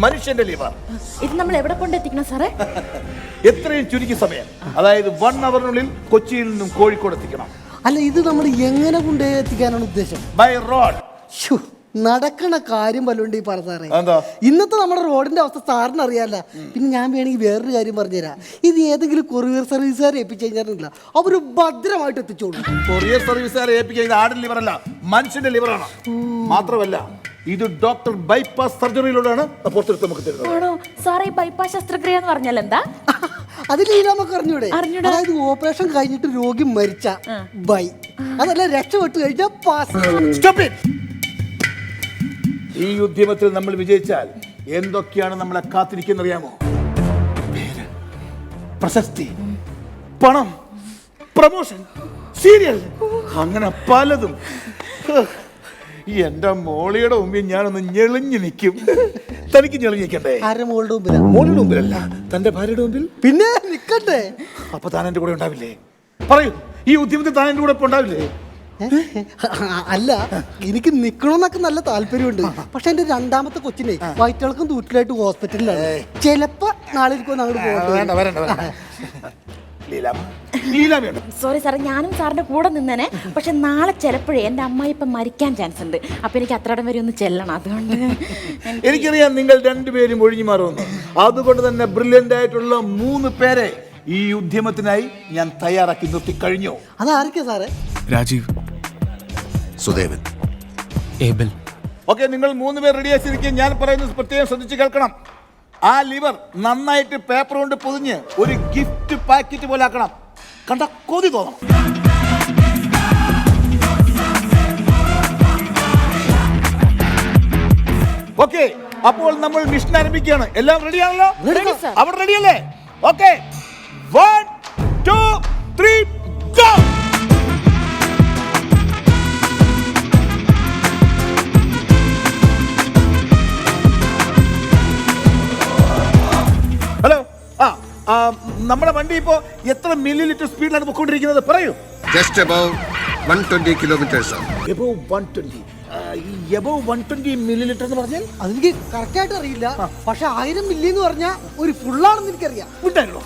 മനുഷ്യന്റെ ലിവർ. ഇത് നമ്മൾ എവിടെ കൊണ്ടെത്തിക്കണം സാറേ? എത്രയും ചുരുങ്ങിയ സമയം, അതായത് 1 അവറിനുള്ളിൽ കൊച്ചിയിൽ നിന്നും കോഴിക്കോട് എത്തിക്കണം. അല്ല, ഇത് നമ്മൾ എങ്ങനെ കൊണ്ടുപോയി എത്തിക്കാനാണ് ഉദ്ദേശം? By road. നടക്കണ കാര്യം വല്ലോണ്ട് ഈ പറഞ്ഞ സാറേ. എന്താ? ഇന്നത്തെ നമ്മുടെ റോഡിന്റെ അവസ്ഥ സാറിന് അറിയാല്ല. പിന്നെ ഞാൻ വേണമെങ്കിൽ വേറൊരു കാര്യം പറഞ്ഞുതരാം. ഇത് ഏതെങ്കിലും കൊറിയർ സർവീസുകാരെ ഏൽപ്പിച്ചു കഴിഞ്ഞാൽ അവര് ഭദ്രമായിട്ട് എത്തിച്ചോളൂ. കൊറിയർ സർവീസുകാരെ ഏൽപ്പിക്കുക. ഇത് ആടിന്റെ ലിവർ അല്ല, മനുഷ്യന്റെ ലിവറാണ്. മാത്രമല്ല ഇത് ഡോക്ടർ ബൈപ്പാസ് സർജറിയിലൂടെയാണ് പുറത്തെടുത്ത് നമുക്ക് തരുന്നത്. സാറേ, ബൈപ്പാസ് ശസ്ത്രക്രിയ എന്ന് പറഞ്ഞാൽ എന്താ? അത് ലീലാമൊക്കെ അറിഞ്ഞൂടെ? അതായത് ഓപ്പറേഷൻ കഴിഞ്ഞിട്ട് രോഗി മരിച്ച ബൈ, അതല്ല രക്ഷപ്പെട്ടു കഴിഞ്ഞാൽ പാസ്. ഈ ഉദ്യമത്തിൽ നമ്മൾ വിജയിച്ചാൽ എന്തൊക്കെയാണ് നമ്മളെ കാത്തിരിക്കുന്ന അറിയാമോ? പേര്, പ്രശസ്തി, പണം, പ്രൊമോഷൻ, സീരിയൽ, അങ്ങനെ പലതും. എന്റെ മോളിയുടെ മുമ്പിൽ ഞാനൊന്ന് ഞെളിഞ്ഞു നിൽക്കും. തനിക്ക് ഞെളിഞ്ഞു നിൽക്കണ്ടേ? ആരുടെ മോളുടെ മുമ്പിൽ? മോളിയുടെ മുമ്പിലല്ല, തന്റെ ഭാര്യയുടെ മുമ്പിൽ. പിന്നെ നിൽക്കട്ടെ. അപ്പൊ താൻ എന്റെ കൂടെ ഉണ്ടാവില്ലേ? പറയൂ, ഈ ഉദ്യമത്തിൽ താൻ എന്റെ കൂടെ ഇപ്പൊ ഉണ്ടാവില്ലേ? അല്ല, എനിക്ക് നിക്കണമെന്നൊക്കെ നല്ല താല്പര്യമുണ്ട്. പക്ഷെ എന്റെ രണ്ടാമത്തെ കൊച്ചിനെ വയറ്റിളക്കം തൂറ്റിലായിട്ട് ഹോസ്പിറ്റലിലാണ്. ചിലപ്പോ നാളെ അങ്ങോട്ട് പോകട്ടെ. സോറി സാറേ, ഞാനും സാറിന്റെ കൂടെ നിന്നേനെ. പക്ഷെ നാളെ ചിലപ്പോഴേ എന്റെ അമ്മ ഇപ്പം മരിക്കാൻ ചാൻസ് ഉണ്ട്. അപ്പൊ എനിക്ക് അത്രയിടം വരെ ഒന്ന് ചെല്ലണം. അതുകൊണ്ട് എനിക്കറിയാം നിങ്ങൾ രണ്ടുപേരും ഒഴിഞ്ഞു മാറുമെന്ന്. അതുകൊണ്ട് തന്നെ ബ്രില്യൻ്റ് ആയിട്ടുള്ള 3 പേരെ ഈ ഉദ്യമത്തിനായി ഞാൻ തയ്യാറാക്കി നിർത്തി കഴിഞ്ഞു. അതാരൊക്കെയാ സാറേ? രാജീവ്, സുദേവൻ, ഏബൽ. ഓക്കെ, നിങ്ങൾ 3 പേർ റെഡി ആയിരിക്കും. ഞാൻ പറയുന്നത് പ്രത്യേകം ശ്രദ്ധിച്ച് കേൾക്കണം. ആ ലിവർ നന്നായിട്ട് പേപ്പർ കൊണ്ട് പൊതിഞ്ഞ് ഒരു ഗിഫ്റ്റ് പാക്കറ്റ് പോലെ ആക്കണം. കണ്ട കൊതി തോന്നണം. ഓക്കെ, അപ്പോൾ നമ്മൾ മിഷൻ ആരംഭിക്കുകയാണ്. എല്ലാം റെഡിയാണല്ലോ? അവിടെ റെഡിയല്ലേ? Okay, 1 2 3 go. ഹലോ, നമ്മുടെ വണ്ടി ഇപ്പോ എത്ര മില്ലി ലിറ്റർ സ്പീഡിലാണ് പൊക്കോണ്ടിരിക്കുന്നത്? പറയൂ. Just above 120 kilometers. Above 120. ഈ above 120 മില്ലി ലിറ്റർ എന്ന് പറഞ്ഞാൽ അതെനിക്ക് കറക്റ്റ് ആയിട്ട് അറിയില്ല. പക്ഷെ 1000 മില്ലി എന്ന് പറഞ്ഞാൽ ഒരു ഫുള്ളാണെന്ന് എനിക്കറിയാം. ഉണ്ടായിരുന്നോ?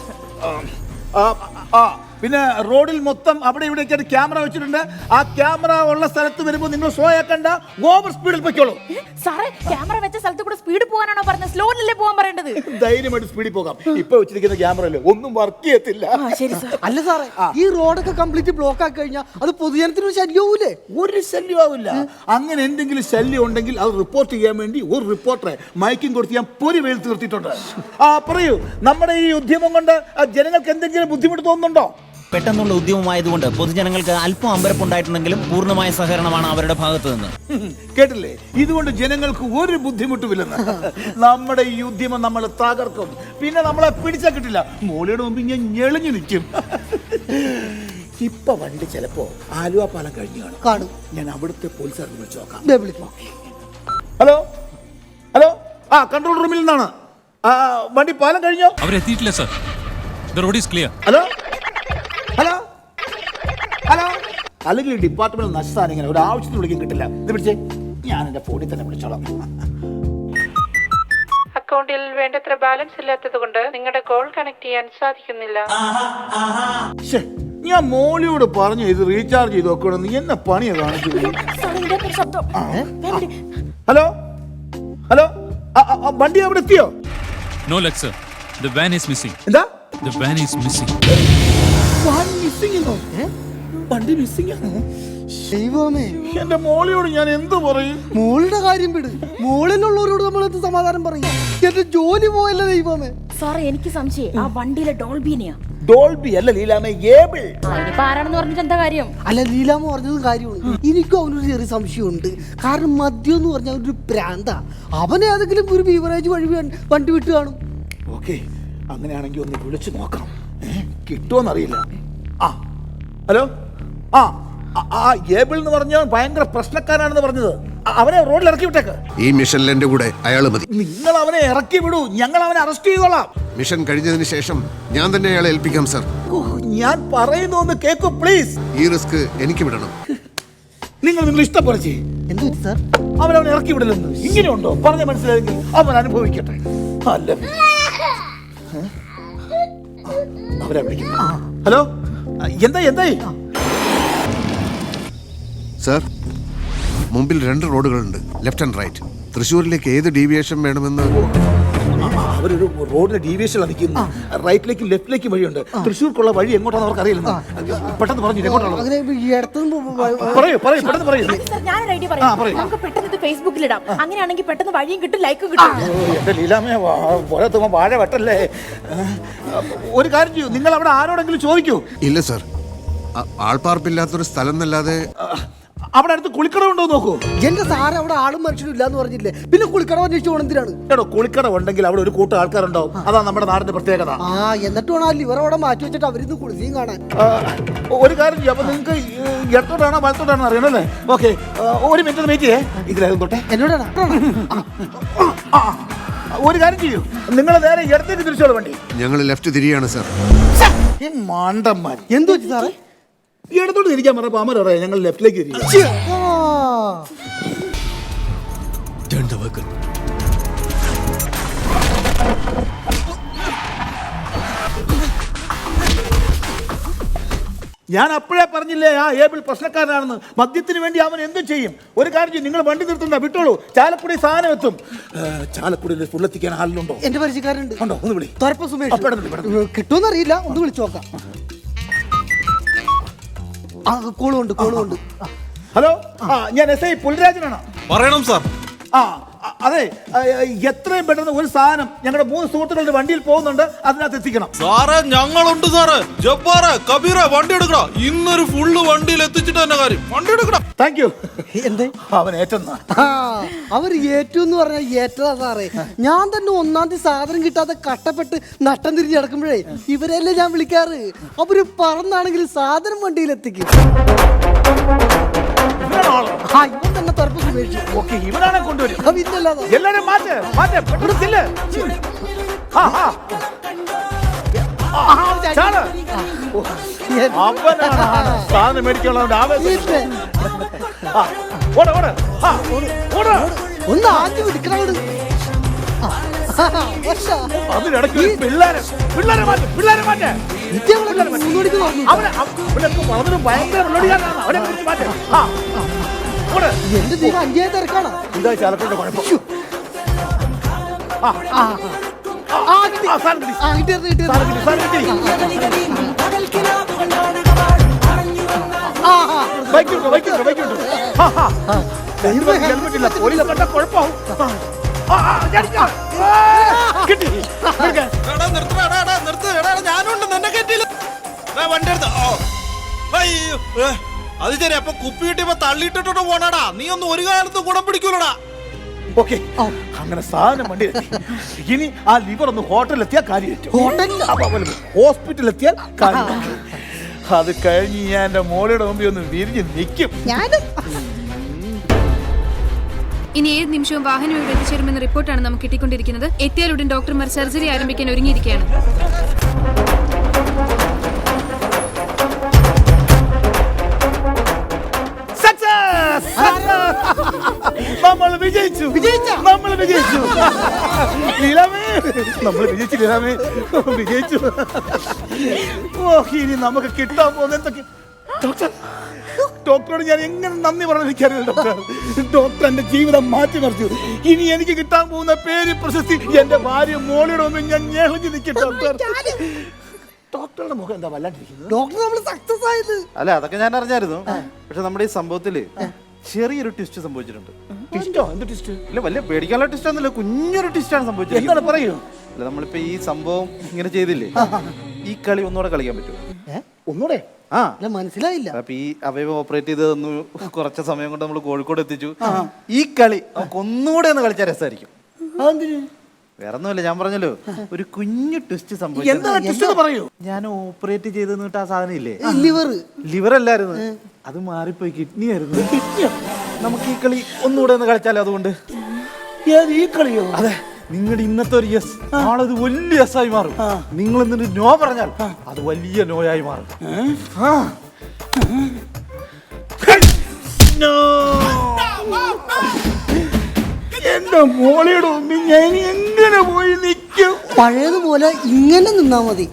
പിന്നെ റോഡിൽ മൊത്തം അവിടെ ഇവിടെയൊക്കെ ക്യാമറ വെച്ചിട്ടുണ്ട്. ആ ക്യാമറ ഉള്ള സ്ഥലത്ത് വരുമ്പോൾ നിങ്ങൾ സ്ലോ ആക്കണ്ട, ഓവർ സ്പീഡിൽ പൊയ്ക്കോളൂ. സാറേ, ക്യാമറ വെച്ച സ്ഥലത്ത് കൂടെ സ്പീഡ് പോകാനാണോ പറഞ്ഞത്? സ്ലോയിലല്ലേ പോകാൻ പറയേണ്ടത്? ധൈര്യമായിട്ട് സ്പീഡിൽ പോകാം. ഇപ്പൊ വെച്ചിരിക്കുന്ന ക്യാമറ അല്ലേ, ഒന്നും വർക്ക് ചെയ്യത്തില്ല. ശരി സാർ. അല്ല സാറേ, ഈ റോഡൊക്കെ കംപ്ലീറ്റ് ബ്ലോക്ക് ആക്കി കഴിഞ്ഞാൽ അത് പൊതുജനത്തിന് ശല്യമാവൂലേ? ഒരു ശല്യമാവില്ല. അങ്ങനെ എന്തെങ്കിലും ശല്യം ഉണ്ടെങ്കിൽ അത് റിപ്പോർട്ട് ചെയ്യാൻ വേണ്ടി ഒരു റിപ്പോർട്ടറെ മൈക്കിംഗ് കൊടുത്ത് ഞാൻ പൊരി വെയിൽ തീർത്തിട്ടുണ്ട്. പറയൂ, നമ്മുടെ ഈ ഉദ്യമം കൊണ്ട് ജനങ്ങൾക്ക് എന്തെങ്കിലും ബുദ്ധിമുട്ട് തോന്നുന്നുണ്ടോ? പെട്ടെന്നുള്ള ഉദ്യമമായതുകൊണ്ട് പൊതുജനങ്ങൾക്ക് അല്പം അമ്പരപ്പുണ്ടായിട്ടുണ്ടെങ്കിലും പൂർണ്ണമായ സഹകരണമാണ് അവരുടെ ഭാഗത്തു നിന്ന്. കേട്ടില്ലേ, ഇതുകൊണ്ട് ജനങ്ങൾക്ക് ഒരു ബുദ്ധിമുട്ടുമില്ലെന്ന്. നമ്മുടെ ഈ ഉദ്യമം നമ്മൾ തകർക്കും, പിന്നെ നമ്മളെ പിടിച്ചാൽ കിട്ടില്ല. മോളിയുടെ മുമ്പിൽ ഞാൻ ഞെളിഞ്ഞു നിൽക്കും. ഇപ്പൊ വണ്ടി ചിലപ്പോ ആലുവ പാലം കഴിഞ്ഞു കാണും. ഞാൻ അവിടുത്തെ പോലീസുകാർക്ക് വിളിച്ചു നോക്കാം. ഹലോ ഹലോ, ആ കൺട്രോൾ റൂമിൽ നിന്നാണ്. വണ്ടി പാലം കഴിഞ്ഞോ? അവരെത്തിയിട്ടില്ല sir. The road is clear. Hello hello hello, അല്ലെങ്കിൽ ഡിപ്പാർട്ട്മെന്റ് നഷ്ടമാണ്. ഇങ്ങനെ ഒരു ആവശ്യത്തിന് വിളിക്കാൻ കിട്ടില്ല. ഇത് പിടിച്ചേ, ഞാൻ എന്റെ ഫോണിൽ തന്നെ വിളിച്ചോളാം. അക്കൗണ്ടിൽ വേണ്ടത്ര ബാലൻസ് ഇല്ലാത്തത് കൊണ്ട് നിങ്ങളുടെ കോൾ കണക്ട് ചെയ്യാൻ സാധിക്കുന്നില്ല. ഞാൻ മോളിയോട് പറഞ്ഞു ഇത് റീചാർജ് ചെയ്ത് നോക്കണം. നീ എന്നെ പണിയാ കാണിച്ചത്. ഹലോ ഹലോ, വണ്ടി അവിടെ എത്തിയോ? No luck sir. The van is missing. എന്താ? The van is missing. വണ്ടി മിസ്സിംഗ് ആണ്. ദൈവമേ, എന്റെ മോളിയോട് ഞാൻ എന്ത് പറയും? മോളുടെ കാര്യം വിട്, മോളിലുള്ളവരോട് നമ്മൾ എന്ത് സമാധാനം പറയും? എന്റെ ജോലി പോയല്ലേ ദൈവമേ. സാറേ, എനിക്ക് സംശയം ആ വണ്ടിയിലെ ഡോൾബീനെയാ. ഡോൾബി അല്ല ലീലാമേ, ഏബിൾ. ഇനിയിപ്പോ ആരാണെന്ന് പറഞ്ഞിട്ട് എന്താ കാര്യം? അല്ല, ലീലാമ്മ പറഞ്ഞതും കാര്യമാണ്. എനിക്കും അവനൊരു ചെറിയ സംശയമുണ്ട്. കാരണം മദ്യം എന്ന് പറഞ്ഞാൽ ഒരു പ്രാന്ത. അവനെ ഏതെങ്കിലും ഒരു ബീവറേജ് വഴി വണ്ടി വിട്ട് കാണും. ഓക്കെ, അങ്ങനെയാണെങ്കിൽ ഒന്ന് വിളിച്ചു നോക്കാം. കിട്ടുമോന്നറിയില്ല. ആ ഹലോ, ആ ഏബിൾ എന്ന് പറഞ്ഞാൽ ഭയങ്കര പ്രശ്നക്കാരാണെന്ന് പറഞ്ഞത്. അവനെ റോഡിൽ ഇറക്കി വിട്ടേക്ക്. ഈ മിഷനിൽ എന്റെ കൂടെ അയാൾ മതി. നിങ്ങൾ അവനെ ഇറക്കി വിടൂ, ഞങ്ങൾ അവനെ അറസ്റ്റ് ചെയ്തോളാം. മിഷൻ കഴിഞ്ഞതിന് ശേഷം ഞാൻ തന്നെ അയാളെ ഏൽപ്പിക്കാം സർ. ഞാൻ പറയുന്നു ഒന്ന് കേക്കൂ പ്ലീസ്. ഈ റിസ്ക് എനിക്ക് വിടണം. നിങ്ങൾ ഇഷ്ടപോലെ ചെയ്യും. എന്ത് സാർ? അവനവനെ ഇറക്കി വിടലെന്ന് ഇങ്ങനെയുണ്ടോ? പറഞ്ഞ മനസ്സിലായെങ്കിൽ അവൻ അനുഭവിക്കട്ടെ. അല്ല, അവരെ വിളിക്കുന്നു. ഹലോ, എന്തായി? സർ, മുമ്പിൽ 2 റോഡുകളുണ്ട്, ലെഫ്റ്റ് ആൻഡ് റൈറ്റ്. തൃശ്ശൂരിലേക്ക് ഏത് ഡീവിയേഷൻ വേണമെന്ന് അവരൊരു റോഡിന്റെ ഡീവിയേഷൻ നിൽക്കുന്നു. റൈറ്റിലേക്കും ലെഫ്റ്റിലേക്കും വഴിയുണ്ട്. തൃശ്ശൂർക്കുള്ള വഴി എങ്ങോട്ടാന്ന് അവർക്ക് അറിയില്ല. പെട്ടെന്ന് പറഞ്ഞു ഞാൻ ഒരു ഐഡിയ പറയാം. നമുക്ക് പെട്ടെന്ന് ഇത് ഫേസ്ബുക്കിൽ ഇടാം. അങ്ങനെയാണെങ്കിൽ പെട്ടെന്ന് വഴിയും കിട്ടും, ലൈക്കും കിട്ടും. എന്റെ ലീലാമേ, പോലത്തുമ്പോ വാഴ വെട്ടല്ലേ. ഒരു കാര്യം ചെയ്യൂ, നിങ്ങൾ അവിടെ ആരോടെങ്കിലും ചോദിക്കൂ. ഇല്ല സർ, ആൾപ്പാർപ്പില്ലാത്തൊരു സ്ഥലം എന്നല്ലാതെ. അവിടെ അടുത്ത് കുളിക്കട ഉണ്ടോ നോക്കൂ. എന്റെ സാറ് അവിടെ ആളും മനുഷ്യനും ഇല്ലാന്ന് പറഞ്ഞില്ലേ, പിന്നെ കുളിക്കട അന്വേഷിച്ചു എന്തിനാണ്? എടോ, കുളിക്കട ഉണ്ടെങ്കിൽ അവിടെ ഒരു കൂട്ടം ആൾക്കാരുണ്ടാവും. അതാ നമ്മുടെ നാടിന്റെ പ്രത്യേകത. എന്നിട്ട് വേണം ആ ലിവർ അവിടെ മാറ്റി വെച്ചിട്ട് അവരിന്ന് കുളിയും കാണാൻ. ഒരു കാര്യം ചെയ്യും, അപ്പൊ നിങ്ങൾക്ക് ഇടത്തോട്ടാണോ വലത്തോട്ടാണോ അറിയണല്ലേ? ഓക്കെ, ഒരു മിനിറ്റ് വെയിറ്റ് ചെയ്യേ. ഇതിലായിരുന്നു തൊട്ടെ എന്നോടാണ്. ഒരു കാര്യം ചെയ്യൂ, നിങ്ങൾ നേരെ ഇടത്തേക്ക് തിരിച്ചോളൂ വണ്ടി. ഞങ്ങൾ ലെഫ്റ്റ് തിരിയാണ് സർ. മാണ്ടന്മാർ എന്തു വെച്ചു സാറേ? ഇടത്തോട്ട് തിരിക്കാൻ പറഞ്ഞപ്പോ അമ്മ പറയാം ഞങ്ങൾ ലെഫ്റ്റിലേക്ക് തിരിക്കും. ഞാൻ അപ്പോഴേ പറഞ്ഞില്ലേ ആ ഏബിൾ പ്രശ്നക്കാരനാണെന്ന്. മദ്യത്തിന് വേണ്ടി അവൻ എന്തും ചെയ്യും. ഒരു കാര്യം ചെയ്യും, നിങ്ങൾ വണ്ടി നിർത്തണ്ട, വിട്ടോളൂ. ചാലക്കുടി സാധനം എത്തും. ചാലക്കുടിയിൽ ഫുള്ളെത്തിക്കാൻ ആളിലുണ്ടോ? എന്റെ പരിചയക്കാരുണ്ട്. ഉണ്ടോ? ഒന്ന് വിളി. തുറപ്പ സുമേഷ്. കിട്ടുമെന്നറിയില്ല, ഒന്ന് വിളിച്ചു നോക്കാം. കോളുണ്ട്. ഹലോ, ഞാൻ എസ് ഐ പുൽരാജനാണ്. പറയണം സാർ. അതെ, എത്രയും പെട്ടെന്ന് ഒരു സാധനം ഞങ്ങളുടെ 3 സുഹൃത്തുക്കളുടെ വണ്ടിയിൽ പോകുന്നുണ്ട്, അതിനകത്ത് എത്തിക്കണം. സാറേ, ഞങ്ങളുണ്ട് സാറേ. ജബ്ബാറെ, കബീറെ, വണ്ടി എടുക്കണം. ഇന്നൊരു ഫുള്ള് വണ്ടിയിൽ എത്തിച്ചിട്ട് തന്നെ കാര്യം. വണ്ടി എടുക്കണം. Thank you. എന്തേ അവൻ ഏറ്റെന്നാ? അവർ ഏറ്റു എന്ന് പറഞ്ഞാൽ ഏറ്റതാ സാറേ. ഞാൻ തന്നെ 1-ാം തീയതി സാധനം കിട്ടാതെ കട്ടപ്പെട്ട് നട്ടം തിരിഞ്ഞ് കിടക്കുമ്പോഴേ ഇവരെല്ലാം ഞാൻ വിളിക്കാറ്. അവര് പറന്നാണെങ്കിൽ സാധനം വണ്ടിയിൽ എത്തിക്കും. ഇവൻ തന്നെ തുറപ്പ് സുമേഷ്. ഓക്കെ, ഇവനാണെ കൊണ്ടുവരും. എല്ലാരും മാറ്റ്. സാധനം മേടിക്കാനുള്ള ആവേശം. ഒന്ന് ആദ്യം വിളിക്കണോട്. അതിനിടയ്ക്ക് പിള്ളേരെ മാറ്റേ. ഭയങ്കര എന്റെ ദൈവം 5 തിരക്കാണ്. ഇതാ ചാലക്കുടിയുടെ കുഴപ്പം. പോലീസ് കണ്ട കുഴപ്പമാവും. ഞാനുണ്ട്, എന്നെ കയറ്റിയില്ല. വണ്ടി എടുത്ത് അയ്യോ അത് ശരി. അപ്പൊ കുപ്പി കിട്ടിയപ്പോ തള്ളിയിട്ടിട്ടോ പോണടാ. നീ ഒന്നും ഒരു കാലത്തും ഗുണം പിടിക്കൂലടാ. ഓക്കെ, അങ്ങനെ സാധനം വണ്ടി ഇനി ആ ലിവർ ഒന്ന് ഹോട്ടലിലെത്തിയാൽ കാര്യം, ഹോസ്പിറ്റലിലെത്തിയാൽ കാര്യം. അത് കഴിഞ്ഞ് ഞാൻ എന്റെ മോളിയുടെ മുമ്പിൽ ഒന്ന് വിരിഞ്ഞ് നിൽക്കും. ഇനി ഏത് നിമിഷവും വാഹനം ഇവിടെ എത്തിച്ചേരുമെന്ന റിപ്പോർട്ടാണ് നമുക്ക് കിട്ടിക്കൊണ്ടിരിക്കുന്നത്. എത്തിയാലുടൻ ഡോക്ടർമാർ സർജറി ആരംഭിക്കാൻ ഒരുങ്ങിയിരിക്കുകയാണ്. നമ്മൾ വിജയിച്ചു. ലീലാമേ, നമ്മൾ വിജയിച്ചു. ലീലാമേ, വിജയിച്ചു. ഇനി നമുക്ക് കിട്ടാൻ പോകുന്ന എന്തൊക്കെ. ഡോക്ടറോട് ഞാൻ എങ്ങനെ നന്ദി പറഞ്ഞു എനിക്കറിയില്ല. ഡോക്ടർ എന്റെ ജീവിതം മാറ്റിമറിച്ചു. ഇനി എനിക്ക് കിട്ടാൻ പോകുന്ന പേര്, പ്രശസ്തി, എന്റെ ഭാര്യ മോളിയുടെ ഒന്നും ഞാൻ ഞെളിഞ്ഞു നിൽക്കും. ഡോക്ടറുടെ മുഖം എന്താ വല്ലാണ്ടിരിക്കുന്നത്? ഡോക്ടർ നമ്മൾ സക്സസ് ആയത്. അല്ല, അതൊക്കെ ഞാൻ അറിഞ്ഞായിരുന്നു. പക്ഷെ നമ്മുടെ ഈ സംഭവത്തില് ചെറിയൊരു ട്വിസ്റ്റ് സംഭവിച്ചിട്ടുണ്ട്. ട്വിസ്റ്റോ? എന്ത് ട്വിസ്റ്റ്? ഇല്ല, വലിയ പേടിക്കാനുള്ള ട്വിസ്റ്റ് ഒന്നുമില്ല, കുഞ്ഞൊരു ട്വിസ്റ്റാണ് സംഭവിച്ചത്. എന്താണ് പറയൂ? അല്ല, നമ്മളിപ്പോ ഈ സംഭവം ഇങ്ങനെ ചെയ്തില്ലേ, ഈ കളി ഒന്നുകൂടെ കളിക്കാൻ പറ്റുമോ? ഒന്നുകൂടെ? മനസ്സിലായില്ല. അപ്പൊ ഈ അവയവം ഓപ്പറേറ്റ് ചെയ്ത് കുറച്ച് സമയം കൊണ്ട് നമ്മൾ കോഴിക്കോട് എത്തിച്ചു. ഈ കളി നമുക്ക് ഒന്നുകൂടെ ഒന്ന് കളിച്ചാൽ രസമായിരിക്കും. വേറെ ഒന്നുമില്ല, ഞാൻ പറഞ്ഞല്ലോ ഒരു കുഞ്ഞു ട്വിസ്റ്റ് സംഭവിച്ചു. ഞാൻ ഓപ്പറേറ്റ് ചെയ്തെന്ന് കിട്ടാ സാധനം ഇല്ലേ, ലിവർ അല്ലായിരുന്നു, അത് മാറിപ്പോയി കിഡ്നി ആയിരുന്നു. നമുക്ക് ഈ കളി ഒന്നുകൂടെ ഒന്ന് കളിച്ചാലോ? അതുകൊണ്ട് ഈ കളിയോ? അതെ, നിങ്ങളുടെ ഇന്നത്തെ ഒരു യെസ് നാളെ അത് വലിയ യെസ് ആയി മാറും. നിങ്ങൾ എന്നിട്ട് നോ പറഞ്ഞാൽ അത് വലിയ നോയായി മാറും. എന്റെ മോളിയുടെ മുമ്പിൽ ഞാൻ എങ്ങനെ പോയി നിൽക്കും? പഴയതുപോലെ ഇങ്ങനെ നിന്നാ മതി.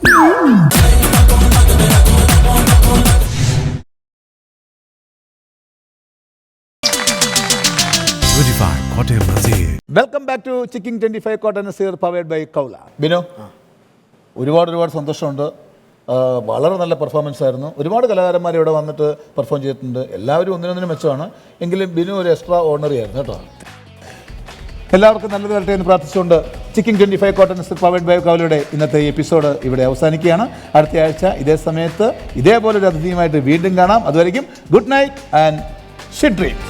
Welcome back to Chicking 25 Kottayam Naseer powered by കൗല. ബിനോ, ഒരുപാട് സന്തോഷമുണ്ട്. വളരെ നല്ല പെർഫോമൻസ് ആയിരുന്നു. ഒരുപാട് കലാകാരന്മാർ ഇവിടെ വന്നിട്ട് പെർഫോം ചെയ്തിട്ടുണ്ട്. എല്ലാവരും ഒന്നിനൊന്നിനും മെച്ചമാണ്. എങ്കിലും ബിനു ഒരു എക്സ്ട്രാ ഓർഡിനറി ആയിരുന്നു കേട്ടോ. എല്ലാവർക്കും നല്ലത് വരട്ടെ എന്ന് പ്രാർത്ഥിച്ചുകൊണ്ട് Chicking 25 Kottayam Naseer powered by കൗലയുടെ ഇന്നത്തെ എപ്പിസോഡ് ഇവിടെ അവസാനിക്കുകയാണ്. അടുത്ത ആഴ്ച ഇതേ സമയത്ത് ഇതേപോലൊരു അതിഥിയുമായിട്ട് വീണ്ടും കാണാം. അതുവരെയും good night and sweet dreams.